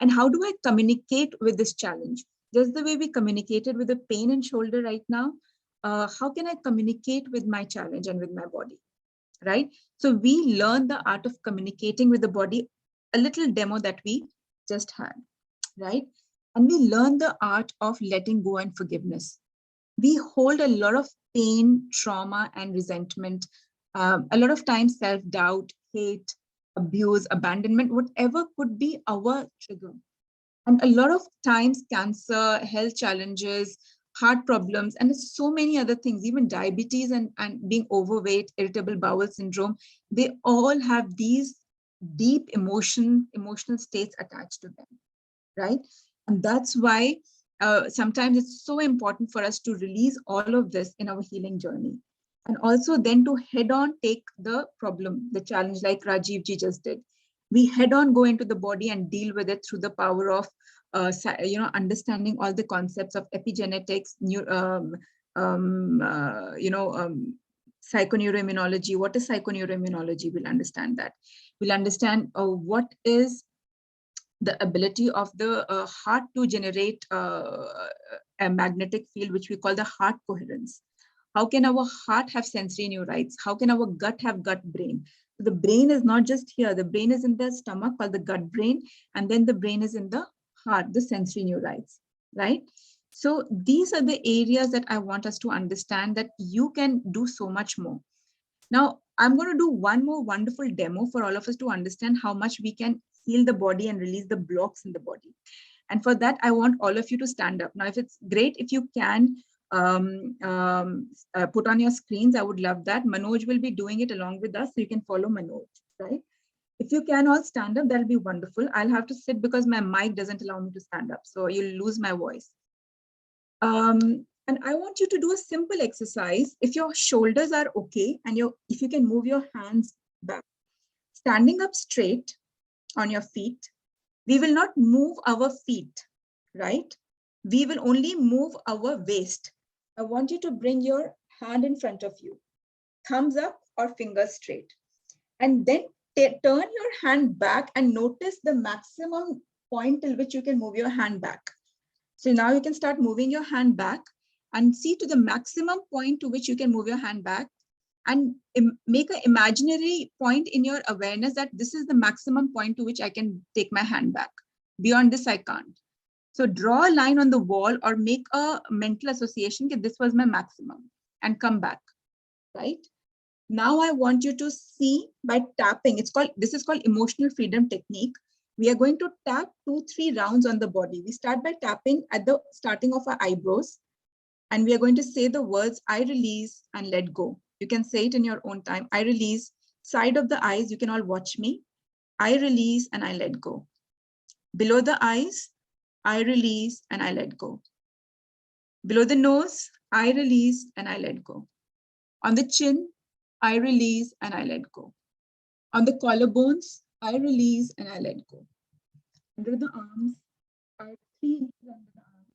And how do I communicate with this challenge? Just the way we communicated with the pain in shoulder right now, how can I communicate with my challenge and with my body, right? So we learn the art of communicating with the body, a little demo that we just had, right? And we learn the art of letting go and forgiveness. We hold a lot of pain, trauma, and resentment, a lot of times self-doubt, hate, abuse, abandonment, whatever could be our trigger. And a lot of times cancer, health challenges, heart problems, and so many other things, even diabetes and being overweight, irritable bowel syndrome, they all have these deep emotional states attached to them, right? And that's why sometimes it's so important for us to release all of this in our healing journey. And also then to head on take the problem, the challenge, like Rajiv ji just did. We head on go into the body and deal with it through the power of understanding all the concepts of epigenetics, psychoneuroimmunology. What is psychoneuroimmunology? We'll understand that. We'll understand what is the ability of the heart to generate a magnetic field, which we call the heart coherence. How can our heart have sensory neurites? How can our gut have gut brain? So the brain is not just here. The brain is in the stomach called the gut brain. And then the brain is in the heart, the sensory neurites, right? So these are the areas that I want us to understand that you can do so much more. Now, I'm going to do one more wonderful demo for all of us to understand how much we can heal the body and release the blocks in the body. And for that, I want all of you to stand up. Now, if it's great, if you can put on your screens, I would love that. Manoj will be doing it along with us, so you can follow Manoj, right? If you can all stand up, that'll be wonderful. I'll have to sit because my mic doesn't allow me to stand up, so you'll lose my voice. And I want you to do a simple exercise. If your shoulders are okay, and if you can move your hands back, standing up straight on your feet, we will not move our feet, right? We will only move our waist. I want you to bring your hand in front of you, thumbs up or fingers straight, and then turn your hand back and notice the maximum point till which you can move your hand back. So now you can start moving your hand back and see to the maximum point to which you can move your hand back, and make an imaginary point in your awareness that this is the maximum point to which I can take my hand back. Beyond this, I can't. So draw a line on the wall or make a mental association that this was my maximum and come back, right? Now I want you to see by tapping, this is called emotional freedom technique. We are going to tap 2-3 rounds on the body. We start by tapping at the starting of our eyebrows, and we are going to say the words, I release and let go. You can say it in your own time. I release. Side of the eyes, you can all watch me. I release and I let go. Below the eyes, I release and I let go. Below the nose, I release and I let go. On the chin, I release and I let go. On the collarbones, I release and I let go. Under the arms, 3 inches under the arms,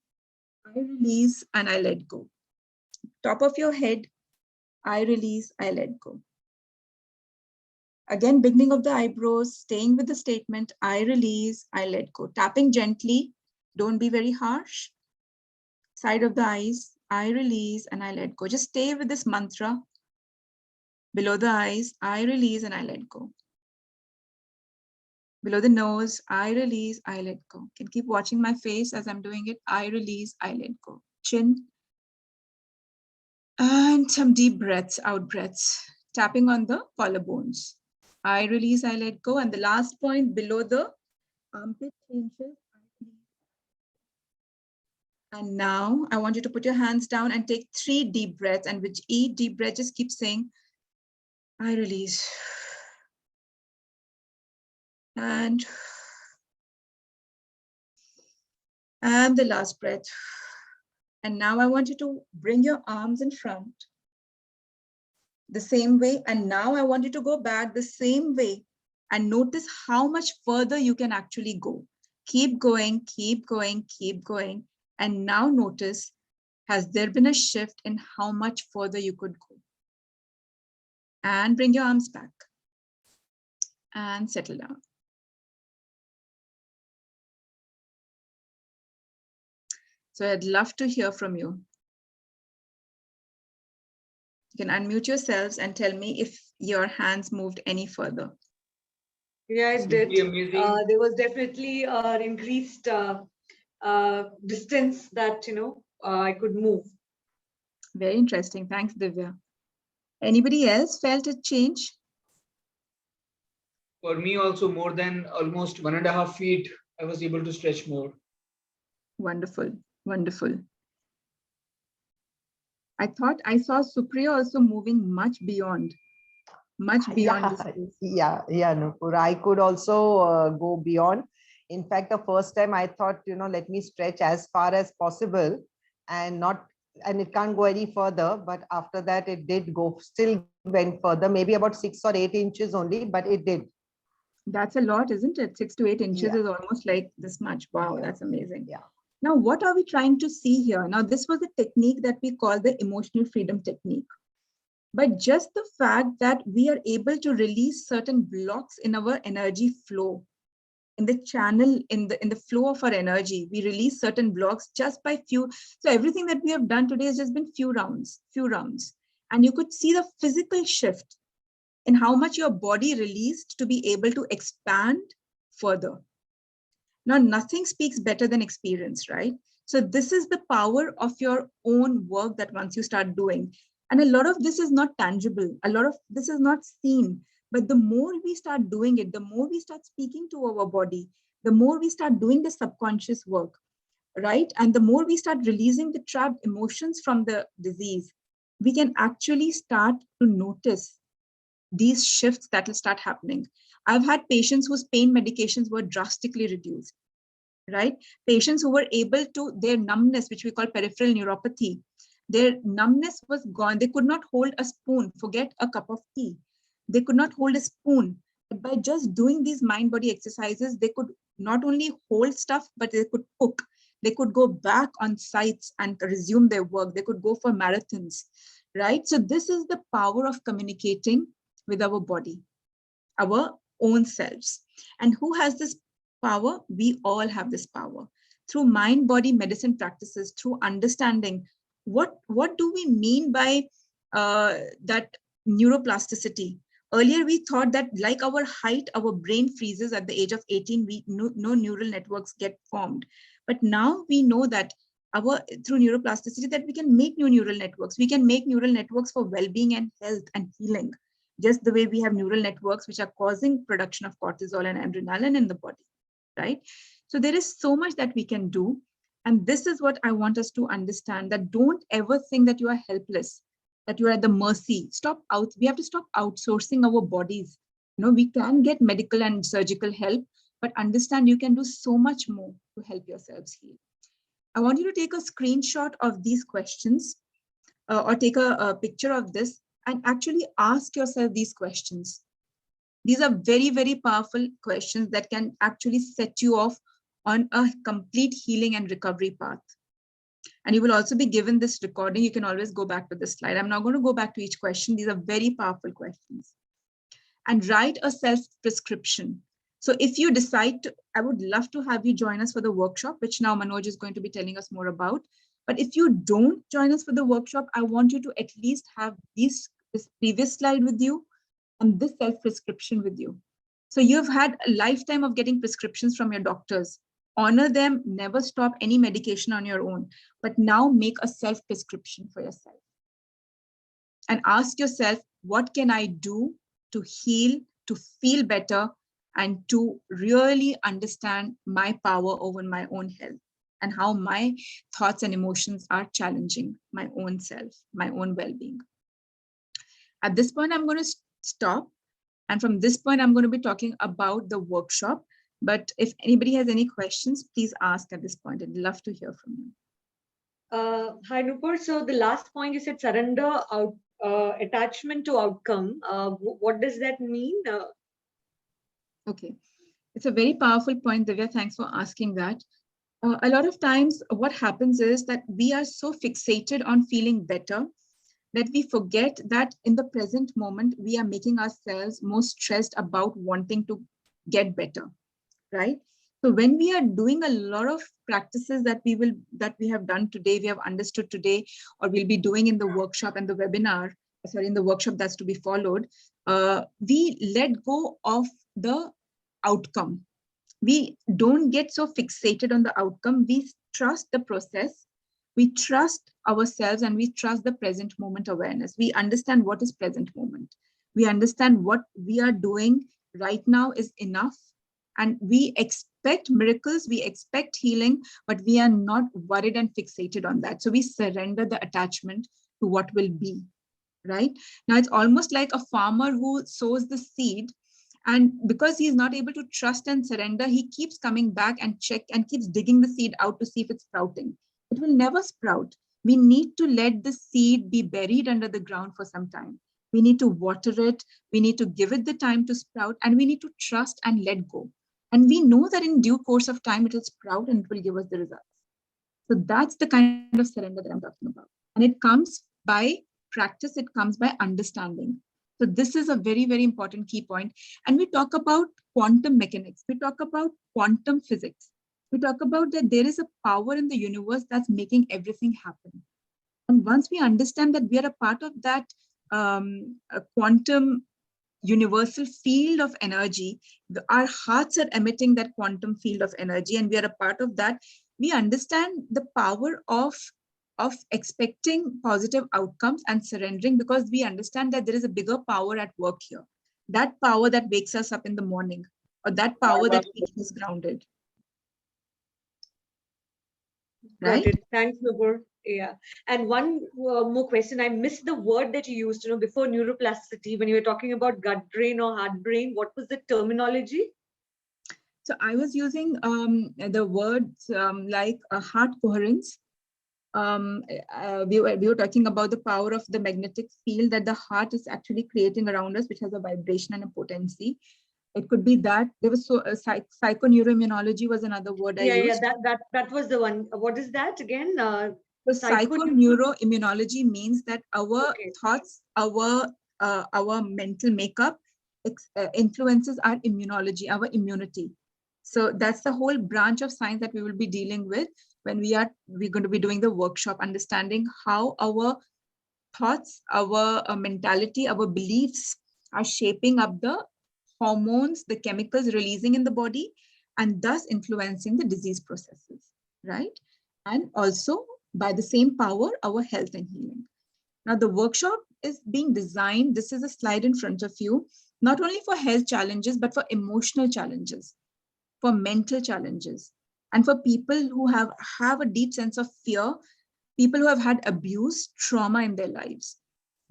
I release and I let go. Top of your head, I release, I let go. Again, beginning of the eyebrows, staying with the statement, I release, I let go. Tapping gently, don't be very harsh. Side of the eyes, I release and I let go. Just stay with this mantra. Below the eyes, I release and I let go. Below the nose, I release, I let go. You can keep watching my face as I'm doing it. I release, I let go. Chin. And some deep breaths, out breaths. Tapping on the collarbones. I release, I let go. And the last point below the armpit changes. And now I want you to put your hands down and take 3 deep breaths. And with each deep breath, just keep saying, I release. And the last breath. And now I want you to bring your arms in front. the same way. And now I want you to go back the same way and notice how much further you can actually go. Keep going, keep going, keep going. And now notice, has there been a shift in how much further you could go? And bring your arms back and settle down. So I'd love to hear from you. You can unmute yourselves and tell me if your hands moved any further. Yeah, it did. Amazing. There was definitely an increased distance that, I could move. Very interesting. Thanks, Divya. Anybody else felt a change? For me also, more than almost 1.5 feet, I was able to stretch more. Wonderful, wonderful. I thought I saw Supriya also moving much beyond this. Yeah, Nupur. I could also go beyond. In fact, the first time I thought, let me stretch as far as possible and it can't go any further. But after that, it did go, still went further, maybe about 6 or 8 inches only, but it did. That's a lot, isn't it? 6 to 8 inches Yeah. is almost like this much. Wow, that's amazing. Yeah. Now, what are we trying to see here? Now, this was a technique that we call the emotional freedom technique. But just the fact that we are able to release certain blocks in our energy flow, in the channel, in the flow of our energy, we release certain blocks just by few. So everything that we have done today has just been few rounds. And you could see the physical shift in how much your body released to be able to expand further. Now, nothing speaks better than experience, right? So this is the power of your own work that once you start doing. And a lot of this is not tangible. A lot of this is not seen. But the more we start doing it, the more we start speaking to our body, the more we start doing the subconscious work, right? And the more we start releasing the trapped emotions from the disease, we can actually start to notice these shifts that will start happening. I've had patients whose pain medications were drastically reduced, right? Patients who were able to, their numbness, which we call peripheral neuropathy, their numbness was gone. They could not hold a spoon, forget a cup of tea. They could not hold a spoon. But by just doing these mind-body exercises, they could not only hold stuff, but they could cook. They could go back on sites and resume their work. They could go for marathons, right? So this is the power of communicating with our body, our own selves. And who has this power? We all have this power. Through mind-body medicine practices, through understanding what do we mean by that neuroplasticity. Earlier, we thought that like our height, our brain freezes at the age of 18, no neural networks get formed. But now we know that through neuroplasticity that we can make new neural networks. We can make neural networks for well-being and health and healing, just the way we have neural networks which are causing production of cortisol and adrenaline in the body, right? So there is so much that we can do. And this is what I want us to understand, that don't ever think that you are helpless, that you are at the mercy. We have to stop outsourcing our bodies. We can get medical and surgical help, but understand you can do so much more to help yourselves heal. I want you to take a screenshot of these questions or take a picture of this and actually ask yourself these questions. These are very, very powerful questions that can actually set you off on a complete healing and recovery path. And you will also be given this recording. You can always go back to this slide. I'm not going to go back to each question. These are very powerful questions. And write a self-prescription. So if you decide to, I would love to have you join us for the workshop, which now Manoj is going to be telling us more about. But if you don't join us for the workshop, I want you to at least have this previous slide with you and this self-prescription with you. So you've had a lifetime of getting prescriptions from your doctors. Honor them, never stop any medication on your own, but now make a self-prescription for yourself. And ask yourself, what can I do to heal, to feel better, and to really understand my power over my own health and how my thoughts and emotions are challenging my own self, my own well-being. At this point, I'm going to stop. And from this point, I'm going to be talking about the workshop. But if anybody has any questions, please ask at this point. I'd love to hear from you. Hi, Nupur. So the last point you said, surrender attachment to outcome. What does that mean? Okay, it's a very powerful point, Divya. Thanks for asking that. A lot of times what happens is that we are so fixated on feeling better that we forget that in the present moment, we are making ourselves more stressed about wanting to get better, right? So when we are doing a lot of practices that we have done today, we have understood today, or we'll be doing in the workshop and the webinar, sorry, in the workshop that's to be followed, we let go of the outcome. We don't get so fixated on the outcome. We trust the process. We trust ourselves and we trust the present moment awareness. We understand what is present moment. We understand what we are doing right now is enough. And we expect miracles, we expect healing, but we are not worried and fixated on that. So we surrender the attachment to what will be, right? Now it's almost like a farmer who sows the seed, and because he's not able to trust and surrender, he keeps coming back and check and keeps digging the seed out to see if it's sprouting. It will never sprout. We need to let the seed be buried under the ground for some time. We need to water it. We need to give it the time to sprout, and we need to trust and let go. And we know that in due course of time, it will sprout and it will give us the results. So that's the kind of surrender that I'm talking about. And it comes by practice. It comes by understanding. So this is a very, very important key point. And we talk about quantum mechanics. We talk about quantum physics. We talk about that there is a power in the universe that's making everything happen. And once we understand that we are a part of that quantum universal field of energy, our hearts are emitting that quantum field of energy, and we are a part of that, we understand the power of expecting positive outcomes and surrendering, because we understand that there is a bigger power at work here. That power that wakes us up in the morning, or that power that keeps us grounded. Right? Got it. Thanks, Nupur. Yeah. And one more question. I missed the word that you used, before neuroplasticity, when you were talking about gut brain or heart brain. What was the terminology? So I was using the words like heart coherence. We were talking about the power of the magnetic field that the heart is actually creating around us, which has a vibration and a potency. It could be that. There was psychoneuroimmunology was another word I used. Yeah, that was the one. What is that again? So psychoneuroimmunology means that our thoughts, our mental makeup influences our immunology, our immunity. So that's the whole branch of science that we will be dealing with when we're going to be doing the workshop, understanding how our thoughts, our mentality, our beliefs are shaping up the hormones, the chemicals releasing in the body, and thus influencing the disease processes, right? And also by the same power, our health and healing. Now the workshop is being designed, this is a slide in front of you, not only for health challenges, but for emotional challenges, for mental challenges, and for people who have a deep sense of fear, people who have had abuse, trauma in their lives,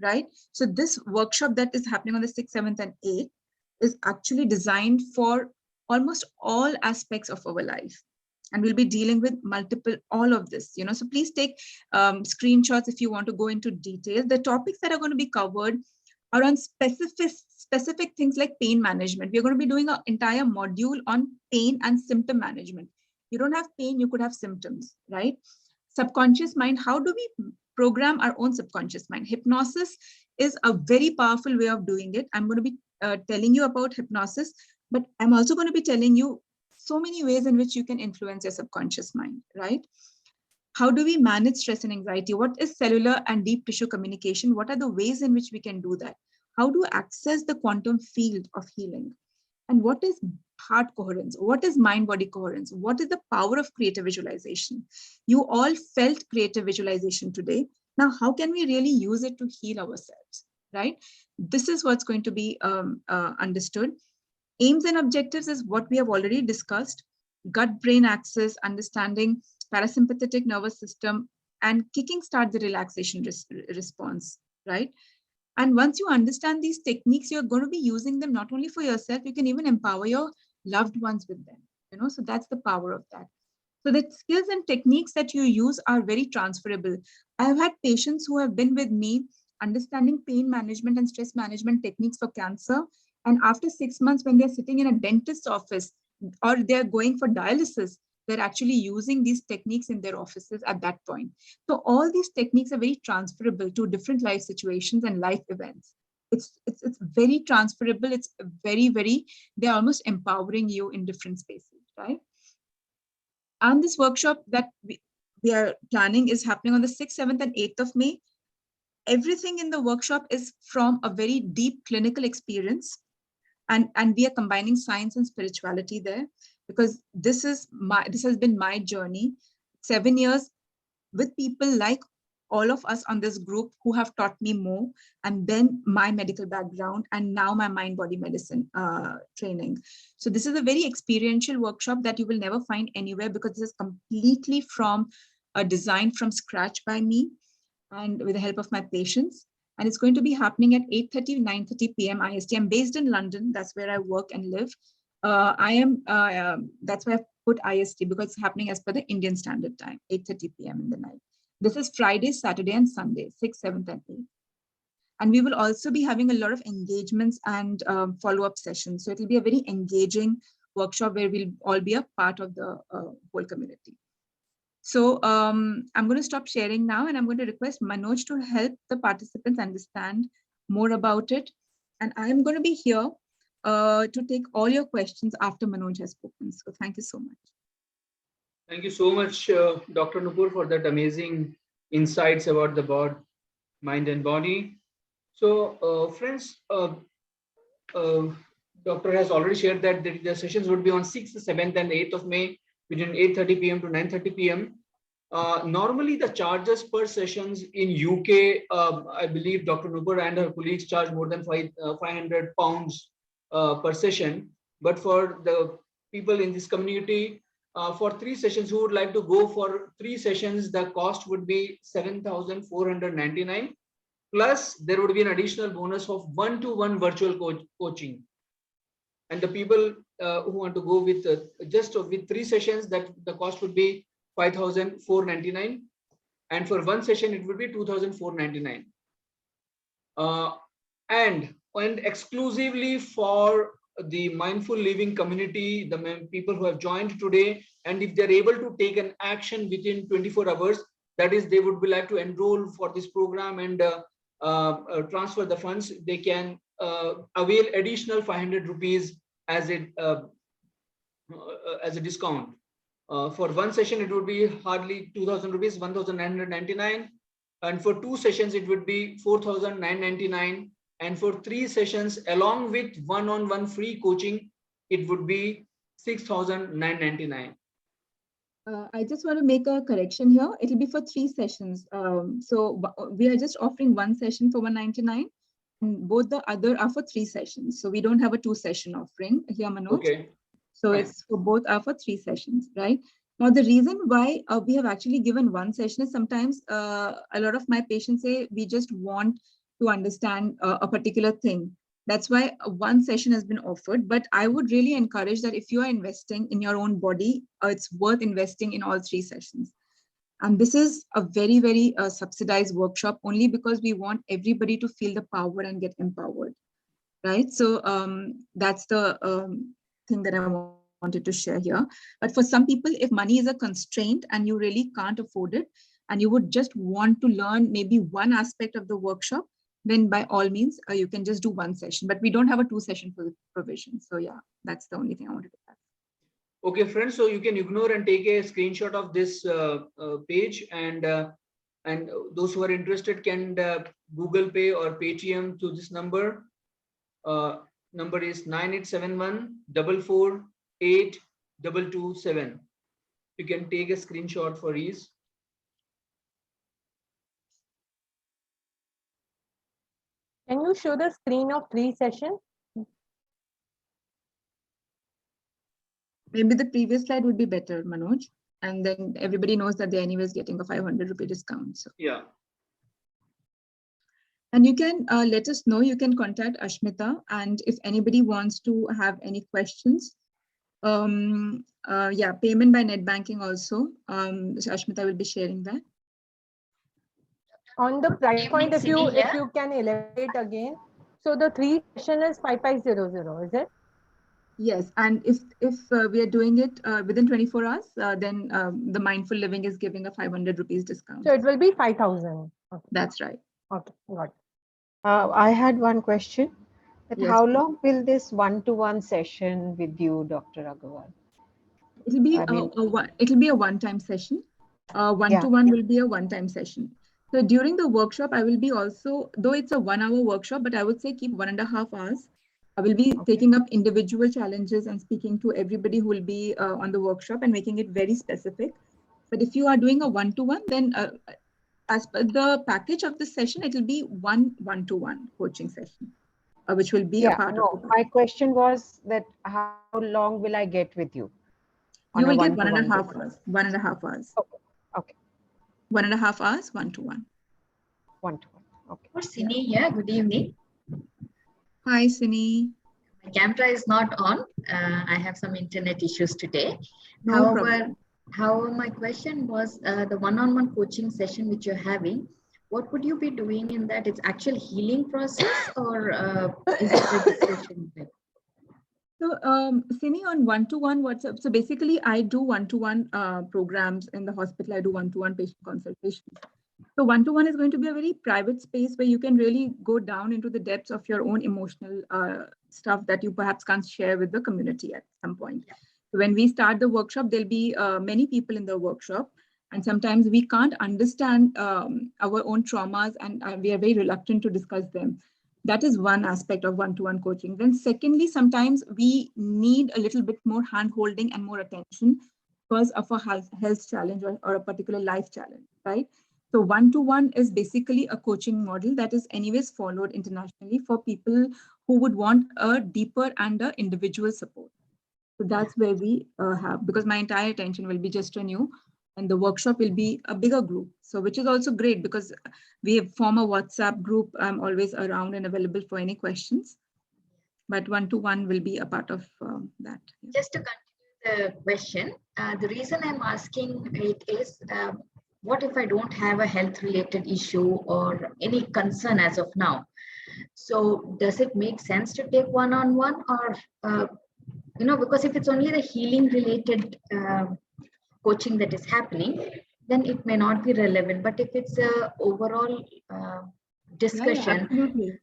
right? So this workshop that is happening on the 6th, 7th, and 8th is actually designed for almost all aspects of our life. And we'll be dealing with all of this, so please take screenshots if you want to go into detail. The topics that are going to be covered are on specific things like pain management. We're going to be doing an entire module on pain and symptom management. You don't have pain, you could have symptoms, right? Subconscious mind, how do we program our own subconscious mind? Hypnosis is a very powerful way of doing it. I'm going to be telling you about hypnosis, but I'm also going to be telling you so many ways in which you can influence your subconscious mind, right? How do we manage stress and anxiety? What is cellular and deep tissue communication? What are the ways in which we can do that? How to access the quantum field of healing? And what is heart coherence? What is mind-body coherence? What is the power of creative visualization? You all felt creative visualization today. Now, how can we really use it to heal ourselves, right? This is what's going to be understood. Aims and objectives is what we have already discussed. Gut-brain axis, understanding parasympathetic nervous system, and kicking start the relaxation response, right? And once you understand these techniques, you're going to be using them not only for yourself, you can even empower your loved ones with them, so that's the power of that. So the skills and techniques that you use are very transferable. I have had patients who have been with me understanding pain management and stress management techniques for cancer. And after 6 months, when they're sitting in a dentist's office or they're going for dialysis, they're actually using these techniques in their offices at that point. So all these techniques are very transferable to different life situations and life events. It's very transferable. It's very, they're almost empowering you in different spaces, right? And this workshop that we are planning is happening on the 6th, 7th, and 8th of May. Everything in the workshop is from a very deep clinical experience. And we are combining science and spirituality there, because this has been my journey, 7 years with people like all of us on this group who have taught me more, and then my medical background, and now my mind-body medicine training. So this is a very experiential workshop that you will never find anywhere, because this is completely from a design from scratch by me and with the help of my patients. And it's going to be happening at 8:30, 9:30 p.m. IST. I'm based in London. That's where I work and live. That's why I put IST, because it's happening as per the Indian Standard Time, 8:30 p.m. in the night. This is Friday, Saturday, and Sunday, 6th, 7th, and 8th. And we will also be having a lot of engagements and follow-up sessions. So it will be a very engaging workshop where we'll all be a part of the whole community. So I'm going to stop sharing now, and I'm going to request Manoj to help the participants understand more about it. And I'm going to be here to take all your questions after Manoj has spoken. So thank you so much. Thank you so much, Dr. Nupur, for that amazing insights about the mind and body. So friends, Doctor has already shared that the sessions would be on 6th, 7th, and 8th of May between 8:30 p.m. to 9:30 p.m. Normally, the charges per sessions in UK, I believe Dr. Nupur and her colleagues charge more than £500 per session. But for the people in this community, for 3 sessions who would like to go for 3 sessions, the cost would be 7,499. Plus, there would be an additional bonus of 1-to-1 virtual coaching. And the people who want to go with just with 3 sessions, that the cost would be 5,499, and for 1 session it would be 2,499. And exclusively for the mindful living community, the people who have joined today, and if they're able to take an action within 24 hours, that is, they would be like to enroll for this program and transfer the funds, they can avail additional 500 rupees as a discount. For 1 session, it would be hardly 2,000 rupees, 1,999. And for 2 sessions, it would be 4,999. And for 3 sessions, along with one-on-one free coaching, it would be 6,999. I just want to make a correction here. It will be for 3 sessions. So we are just offering 1 session for 199, and both the other are for 3 sessions. So we don't have a 2-session offering here, Manoj. Okay. So right. It's for both are for 3 sessions, right? Now, the reason why we have actually given 1 session is sometimes a lot of my patients say we just want to understand a particular thing. That's why 1 session has been offered. But I would really encourage that if you are investing in your own body, it's worth investing in all 3 sessions. And this is a very, very subsidized workshop only because we want everybody to feel the power and get empowered, right? So that's the thing that I wanted to share here. But for some people, if money is a constraint and you really can't afford it, and you would just want to learn maybe one aspect of the workshop, then by all means, you can just do 1 session. But we don't have a 2-session provision. So yeah, that's the only thing I wanted to add. Okay, friends, so you can ignore and take a screenshot of this page, and those who are interested can Google Pay or Paytm to this number. Number is 9871 448 227. You can take a screenshot for ease. Can you show the screen of 3 sessions? Maybe the previous slide would be better, Manoj. And then everybody knows that they're anyways getting a 500 rupee discount. So. Yeah. And you can let us know, you can contact Ashmita. And if anybody wants to have any questions, yeah, payment by net banking also. So Ashmita will be sharing that. On the price point, if Sini here. you can elaborate again. So the 3 session is 5500, is it? Yes, and if we are doing it within 24 hours, then the mindful living is giving a 500 rupees discount. So it will be 5000. Okay. That's right. Okay, got it. I had one question. That Yes, how please. long will this one-to-one session with you, Dr. Agarwal? It'll be it'll be a one-time session. One-to-one will be a one-time session. So during the workshop, I will be also, though it's a 1 hour workshop, but I would say keep 1.5 hours. I will be taking up individual challenges and speaking to everybody who will be on the workshop and making it very specific. But if you are doing a one-to-one, then as per the package of the session, it will be one-to-one coaching session, which will be a part of it. My question was that how long will I get with you? You will get 1.5 hours. 1.5 hours. Okay. 1.5 hours, one-to-one. One-to-one. Okay. For Sini here, good evening. Hi, Sini. My camera is not on. I have some internet issues today. No problem. However, my question was the one-on-one coaching session which you're having, what would you be doing in that? It's actual healing process or is it registration? So, Sini, on one-to-one WhatsApp, so basically I do one-to-one programs in the hospital. I do one-to-one patient consultations. So one-to-one is going to be a very private space where you can really go down into the depths of your own emotional stuff that you perhaps can't share with the community at some point. Yeah. So when we start the workshop, there'll be many people in the workshop. And sometimes we can't understand our own traumas and we are very reluctant to discuss them. That is one aspect of one-to-one coaching. Then secondly, sometimes we need a little bit more hand-holding and more attention because of a health challenge or a particular life challenge, right? So one-to-one is basically a coaching model that is anyways followed internationally for people who would want a deeper and a individual support. So that's where we have, because my entire attention will be just on you and the workshop will be a bigger group. So which is also great because we have formed a WhatsApp group. I'm always around and available for any questions. But one-to-one will be a part of that. Just to continue the question, the reason I'm asking it is, what if I don't have a health related issue or any concern as of now? So does it make sense to take one-on-one or, because if it's only the healing related coaching that is happening, then it may not be relevant. But if it's a overall discussion,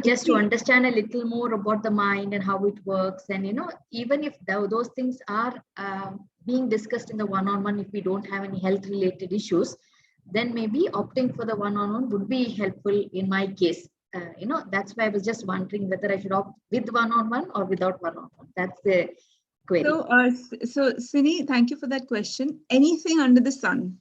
just to understand a little more about the mind and how it works. And, even if those things are being discussed in the one-on-one, if we don't have any health related issues, then maybe opting for the one-on-one would be helpful in my case. That's why I was just wondering whether I should opt with one-on-one or without one-on-one. That's the query. So Sini, thank you for that question. Anything under the sun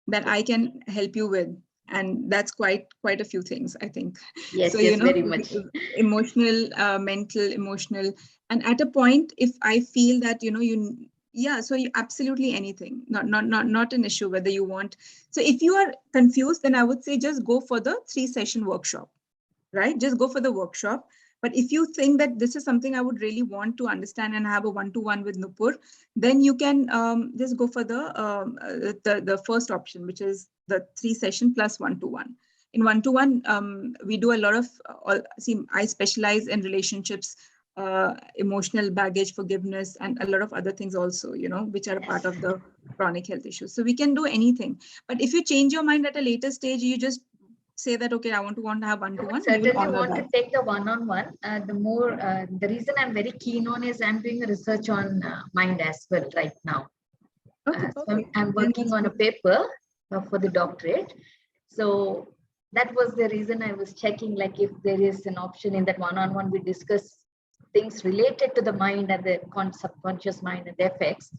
that I can help you with, and that's quite a few things, I think. Yes, so, yes, very much. Emotional, mental, emotional. And at a point, if I feel that, so you absolutely anything, not an issue whether you want. So if you are confused, then I would say just go for the 3-session workshop, right? Just go for the workshop. But if you think that this is something I would really want to understand and have a one-to-one with Nupur, then you can just go for the first option, which is the 3-session plus one-to-one. In one-to-one, we do a lot of, I specialize in relationships, emotional baggage, forgiveness, and a lot of other things also, which are a part of the chronic health issues. So we can do anything. But if you change your mind at a later stage, you just say that, okay, I want to have one-to-one. Certainly want to take the one-on-one. The reason I'm very keen on is I'm doing a research on mind as well right now. Okay, so I'm working on a paper for the doctorate. So that was the reason I was checking, like if there is an option in that one-on-one, we discuss things related to the mind and the subconscious mind and the effects.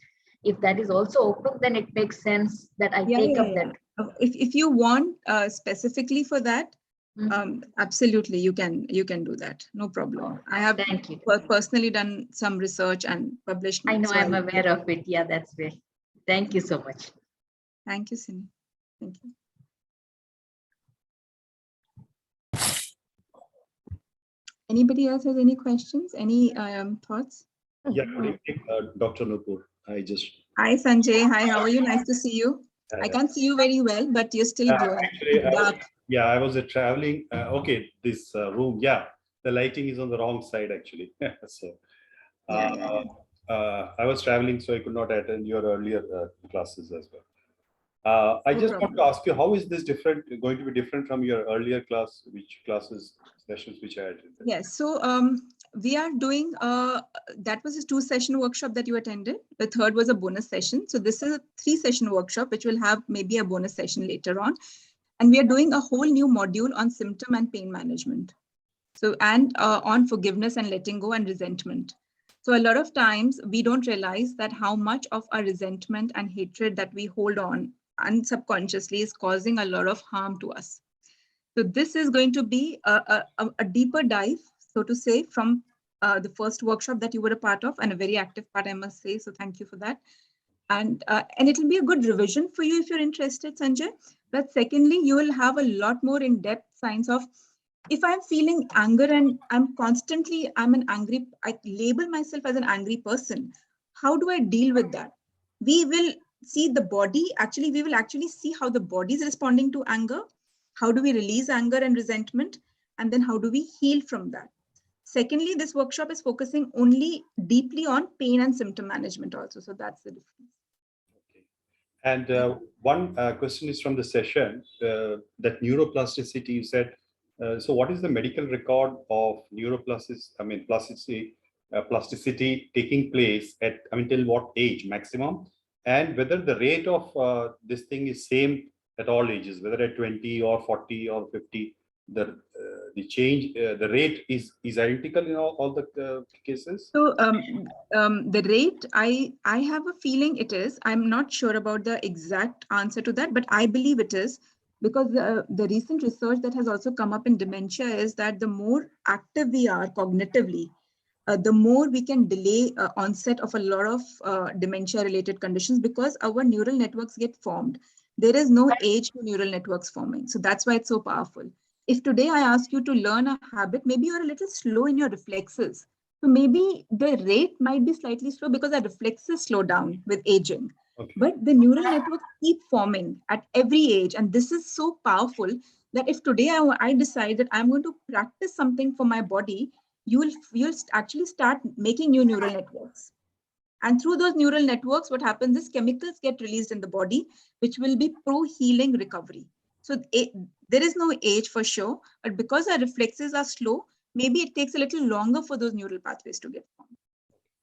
If that is also open, then it makes sense that I take up that. If you want specifically for that, absolutely you can do that. No problem. I have personally done some research and published. I know, I'm aware of it. Yeah, that's great. Thank you so much. Thank you, Sini. Thank you. Anybody else has any questions? Any thoughts? Yeah, Dr. Nupur. Hi, Sanjay. Hi, how are you? Nice to see you. I can't see you very well, but you're still glowing. Actually, Dark. I was traveling. Okay, this room, the lighting is on the wrong side actually. So, I was traveling, so I could not attend your earlier classes as well. I No just problem. want to ask you, how is this going to be different from your earlier class, sessions which I attended? Yes, so we are doing, that was a 2-session workshop that you attended. The third was a bonus session. So this is a 3-session workshop, which will have maybe a bonus session later on. And we are doing a whole new module on symptom and pain management. So, and on forgiveness and letting go and resentment. So a lot of times we don't realize that how much of our resentment and hatred that we hold on and subconsciously is causing a lot of harm to us. So this is going to be a deeper dive, so to say, from the first workshop that you were a part of, and a very active part, I must say. So thank you for that. And it will be a good revision for you if you're interested, Sanjay. But secondly, you will have a lot more in-depth signs of, if I'm feeling anger and I'm an angry, I label myself as an angry person. How do I deal with that? We will see the body, we will actually see how the body is responding to anger. How do we release anger and resentment? And then how do we heal from that? Secondly, this workshop is focusing only deeply on pain and symptom management also. So that's the difference. Okay. And one question is from the session, that neuroplasticity, you said, so what is the medical record of plasticity taking place at, till what age maximum? And whether the rate of this thing is same at all ages, whether at 20 or 40 or 50, the change, the rate is identical in all the cases? So the rate, I have a feeling it is. I'm not sure about the exact answer to that, but I believe it is, because the recent research that has also come up in dementia is that the more active we are cognitively, the more we can delay onset of a lot of dementia-related conditions, because our neural networks get formed. There is no age to neural networks forming. So that's why it's so powerful. If today I ask you to learn a habit, maybe you're a little slow in your reflexes. So maybe the rate might be slightly slow because our reflexes slow down with aging. Okay. But the neural networks keep forming at every age. And this is so powerful that if today I decide that I'm going to practice something for my body, you'll actually start making new neural networks. And through those neural networks, what happens is chemicals get released in the body, which will be pro-healing recovery. So there is no age for sure, but because our reflexes are slow, maybe it takes a little longer for those neural pathways to get formed.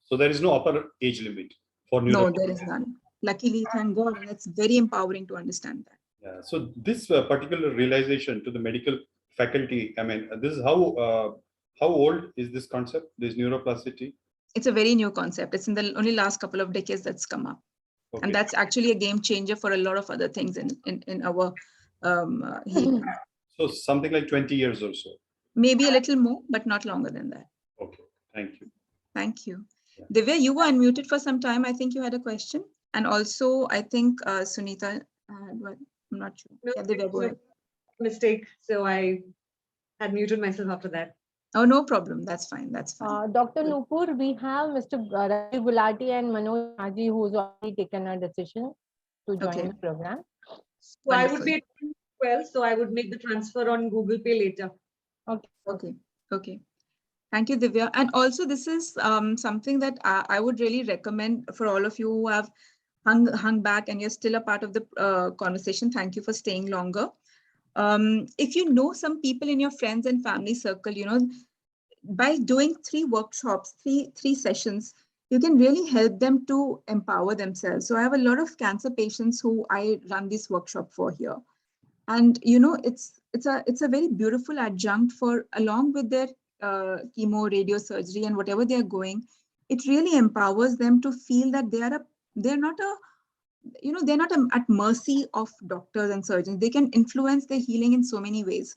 So there is no upper age limit for neural? No, there is none. Luckily, thank God, and it's very empowering to understand that. Yeah. So this particular realization to the medical faculty, this is how old is this concept, this neuroplasticity? It's a very new concept. It's in the only last couple of decades that's come up. Okay. And that's actually a game changer for a lot of other things in our healing. So something like 20 years or so? Maybe a little more, but not longer than that. Okay, thank you. Thank you. Yeah. Divya, you were unmuted for some time. I think you had a question. And also, I think Sunita, I'm not sure. No, yeah, Divya, go ahead. Mistake. So I had muted myself after that. Oh, no problem. That's fine. That's fine. Dr. Nupur, we have Mr. Rajiv Gulati and Manoj Haji, who's already taken a decision to join the program. So wonderful. I would be at 12, so I would make the transfer on Google Pay later. Okay. Okay. Okay. Thank you, Divya. And also, this is something that I would really recommend for all of you who have hung back and you're still a part of the conversation. Thank you for staying longer. If you know some people in your friends and family circle, by doing 3 workshops, three sessions, you can really help them to empower themselves. So I have a lot of cancer patients who I run this workshop for here. And, it's a very beautiful adjunct for, along with their chemo, radio surgery, and whatever they're going, it really empowers them to feel that they're not at mercy of doctors and surgeons. They can influence their healing in so many ways.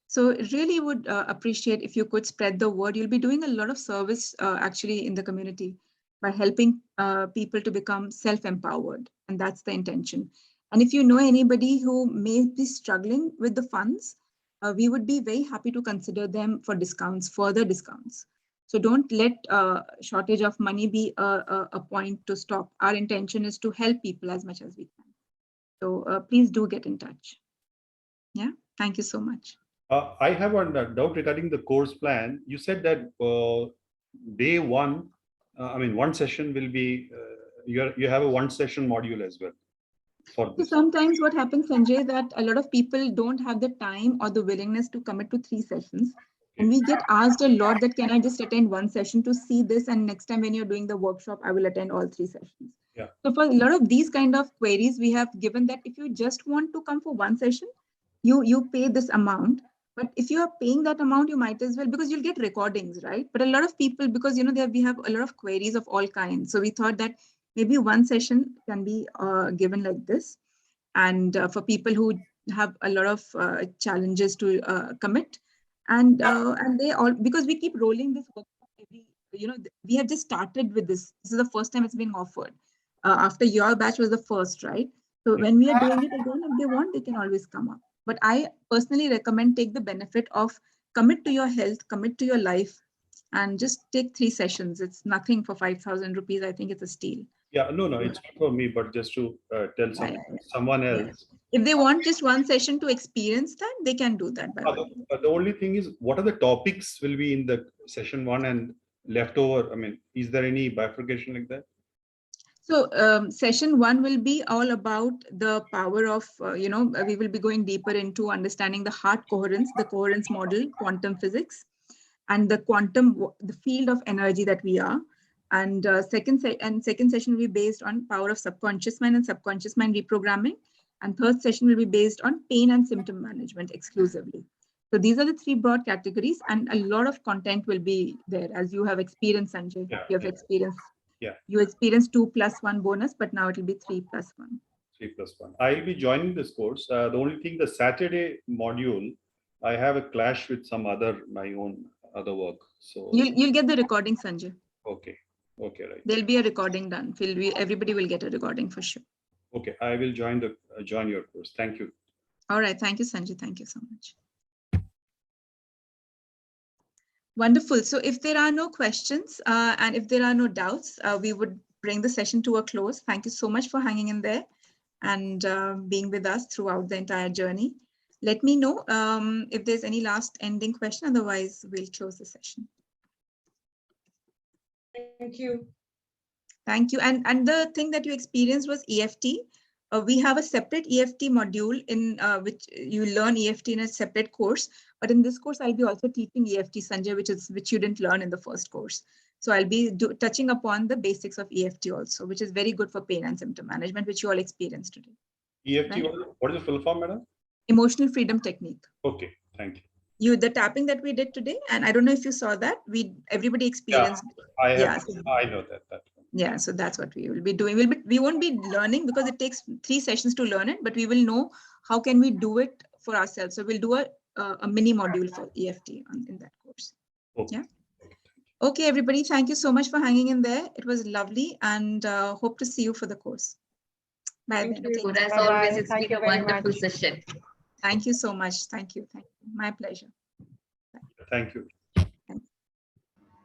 So really would appreciate if you could spread the word. You'll be doing a lot of service actually in the community by helping people to become self-empowered. And that's the intention. And if you know anybody who may be struggling with the funds, we would be very happy to consider them for discounts, further discounts. So don't let shortage of money be a point to stop. Our intention is to help people as much as we can. So please do get in touch. Yeah, thank you so much. I have a doubt regarding the course plan. You said that day one, one session will be, you have a one session module as well for this. So sometimes what happens, Sanjay, that a lot of people don't have the time or the willingness to commit to 3 sessions. And we get asked a lot that, can I just attend one session to see this? And next time when you're doing the workshop, I will attend all 3 sessions. Yeah. So for a lot of these kind of queries, we have given that if you just want to come for one session, you pay this amount. But if you are paying that amount, you might as well, because you'll get recordings, right? But a lot of people, because we have a lot of queries of all kinds. So we thought that maybe one session can be given like this. And for people who have a lot of challenges to commit. And they all, because we keep rolling this workshop every, we have just started with this. This is the first time it's being offered. After your batch was the first, right? So when we are doing it again, if they want, they can always come up. But I personally recommend take the benefit of commit to your health, commit to your life, and just take 3 sessions. It's nothing for 5,000 rupees. I think it's a steal. Yeah, no, it's not for me, but just to tell someone else. If they want just one session to experience that, they can do that. The only thing is, what are the topics will be in the session 1 and leftover? Is there any bifurcation like that? So session 1 will be all about the power of, we will be going deeper into understanding the heart coherence, the coherence model, quantum physics, and the field of energy that we are. And second session will be based on power of subconscious mind and subconscious mind reprogramming. And third session will be based on pain and symptom management exclusively. So these are the 3 broad categories, and a lot of content will be there, as you have experienced, Sanjay. You have experienced. Yeah. You experienced 2+1 bonus, but now it will be 3+1. 3+1. I'll be joining this course. The only thing, the Saturday module, I have a clash with my own other work. So you'll get the recording, Sanjay. Okay. Okay, right. There'll be a recording done. Everybody will get a recording for sure. Okay, I will join your course. Thank you. All right. Thank you, Sanjay. Thank you so much. Wonderful. So if there are no questions and if there are no doubts, we would bring the session to a close. Thank you so much for hanging in there and being with us throughout the entire journey. Let me know if there's any last ending question. Otherwise, we'll close the session. Thank you. Thank you. And the thing that you experienced was EFT. We have a separate EFT module in which you learn EFT in a separate course. But in this course, I'll be also teaching EFT, Sanjay, which you didn't learn in the first course. So I'll be touching upon the basics of EFT also, which is very good for pain and symptom management, which you all experienced today. EFT, right? What is the full form, madam? Emotional freedom technique. Okay, thank you. The tapping that we did today, and I don't know if you saw that, everybody experienced. Yeah, I know that. Yeah, so that's what we will be doing. We won't be learning because it takes 3 sessions to learn it, but we will know how can we do it for ourselves. So we'll do a mini module for EFT in that course. Okay. Yeah. Okay, everybody, thank you so much for hanging in there. It was lovely, and hope to see you for the course. Bye. Thank you. As always, it's been a wonderful session. Thank you so much. Thank you. My pleasure. Thank you.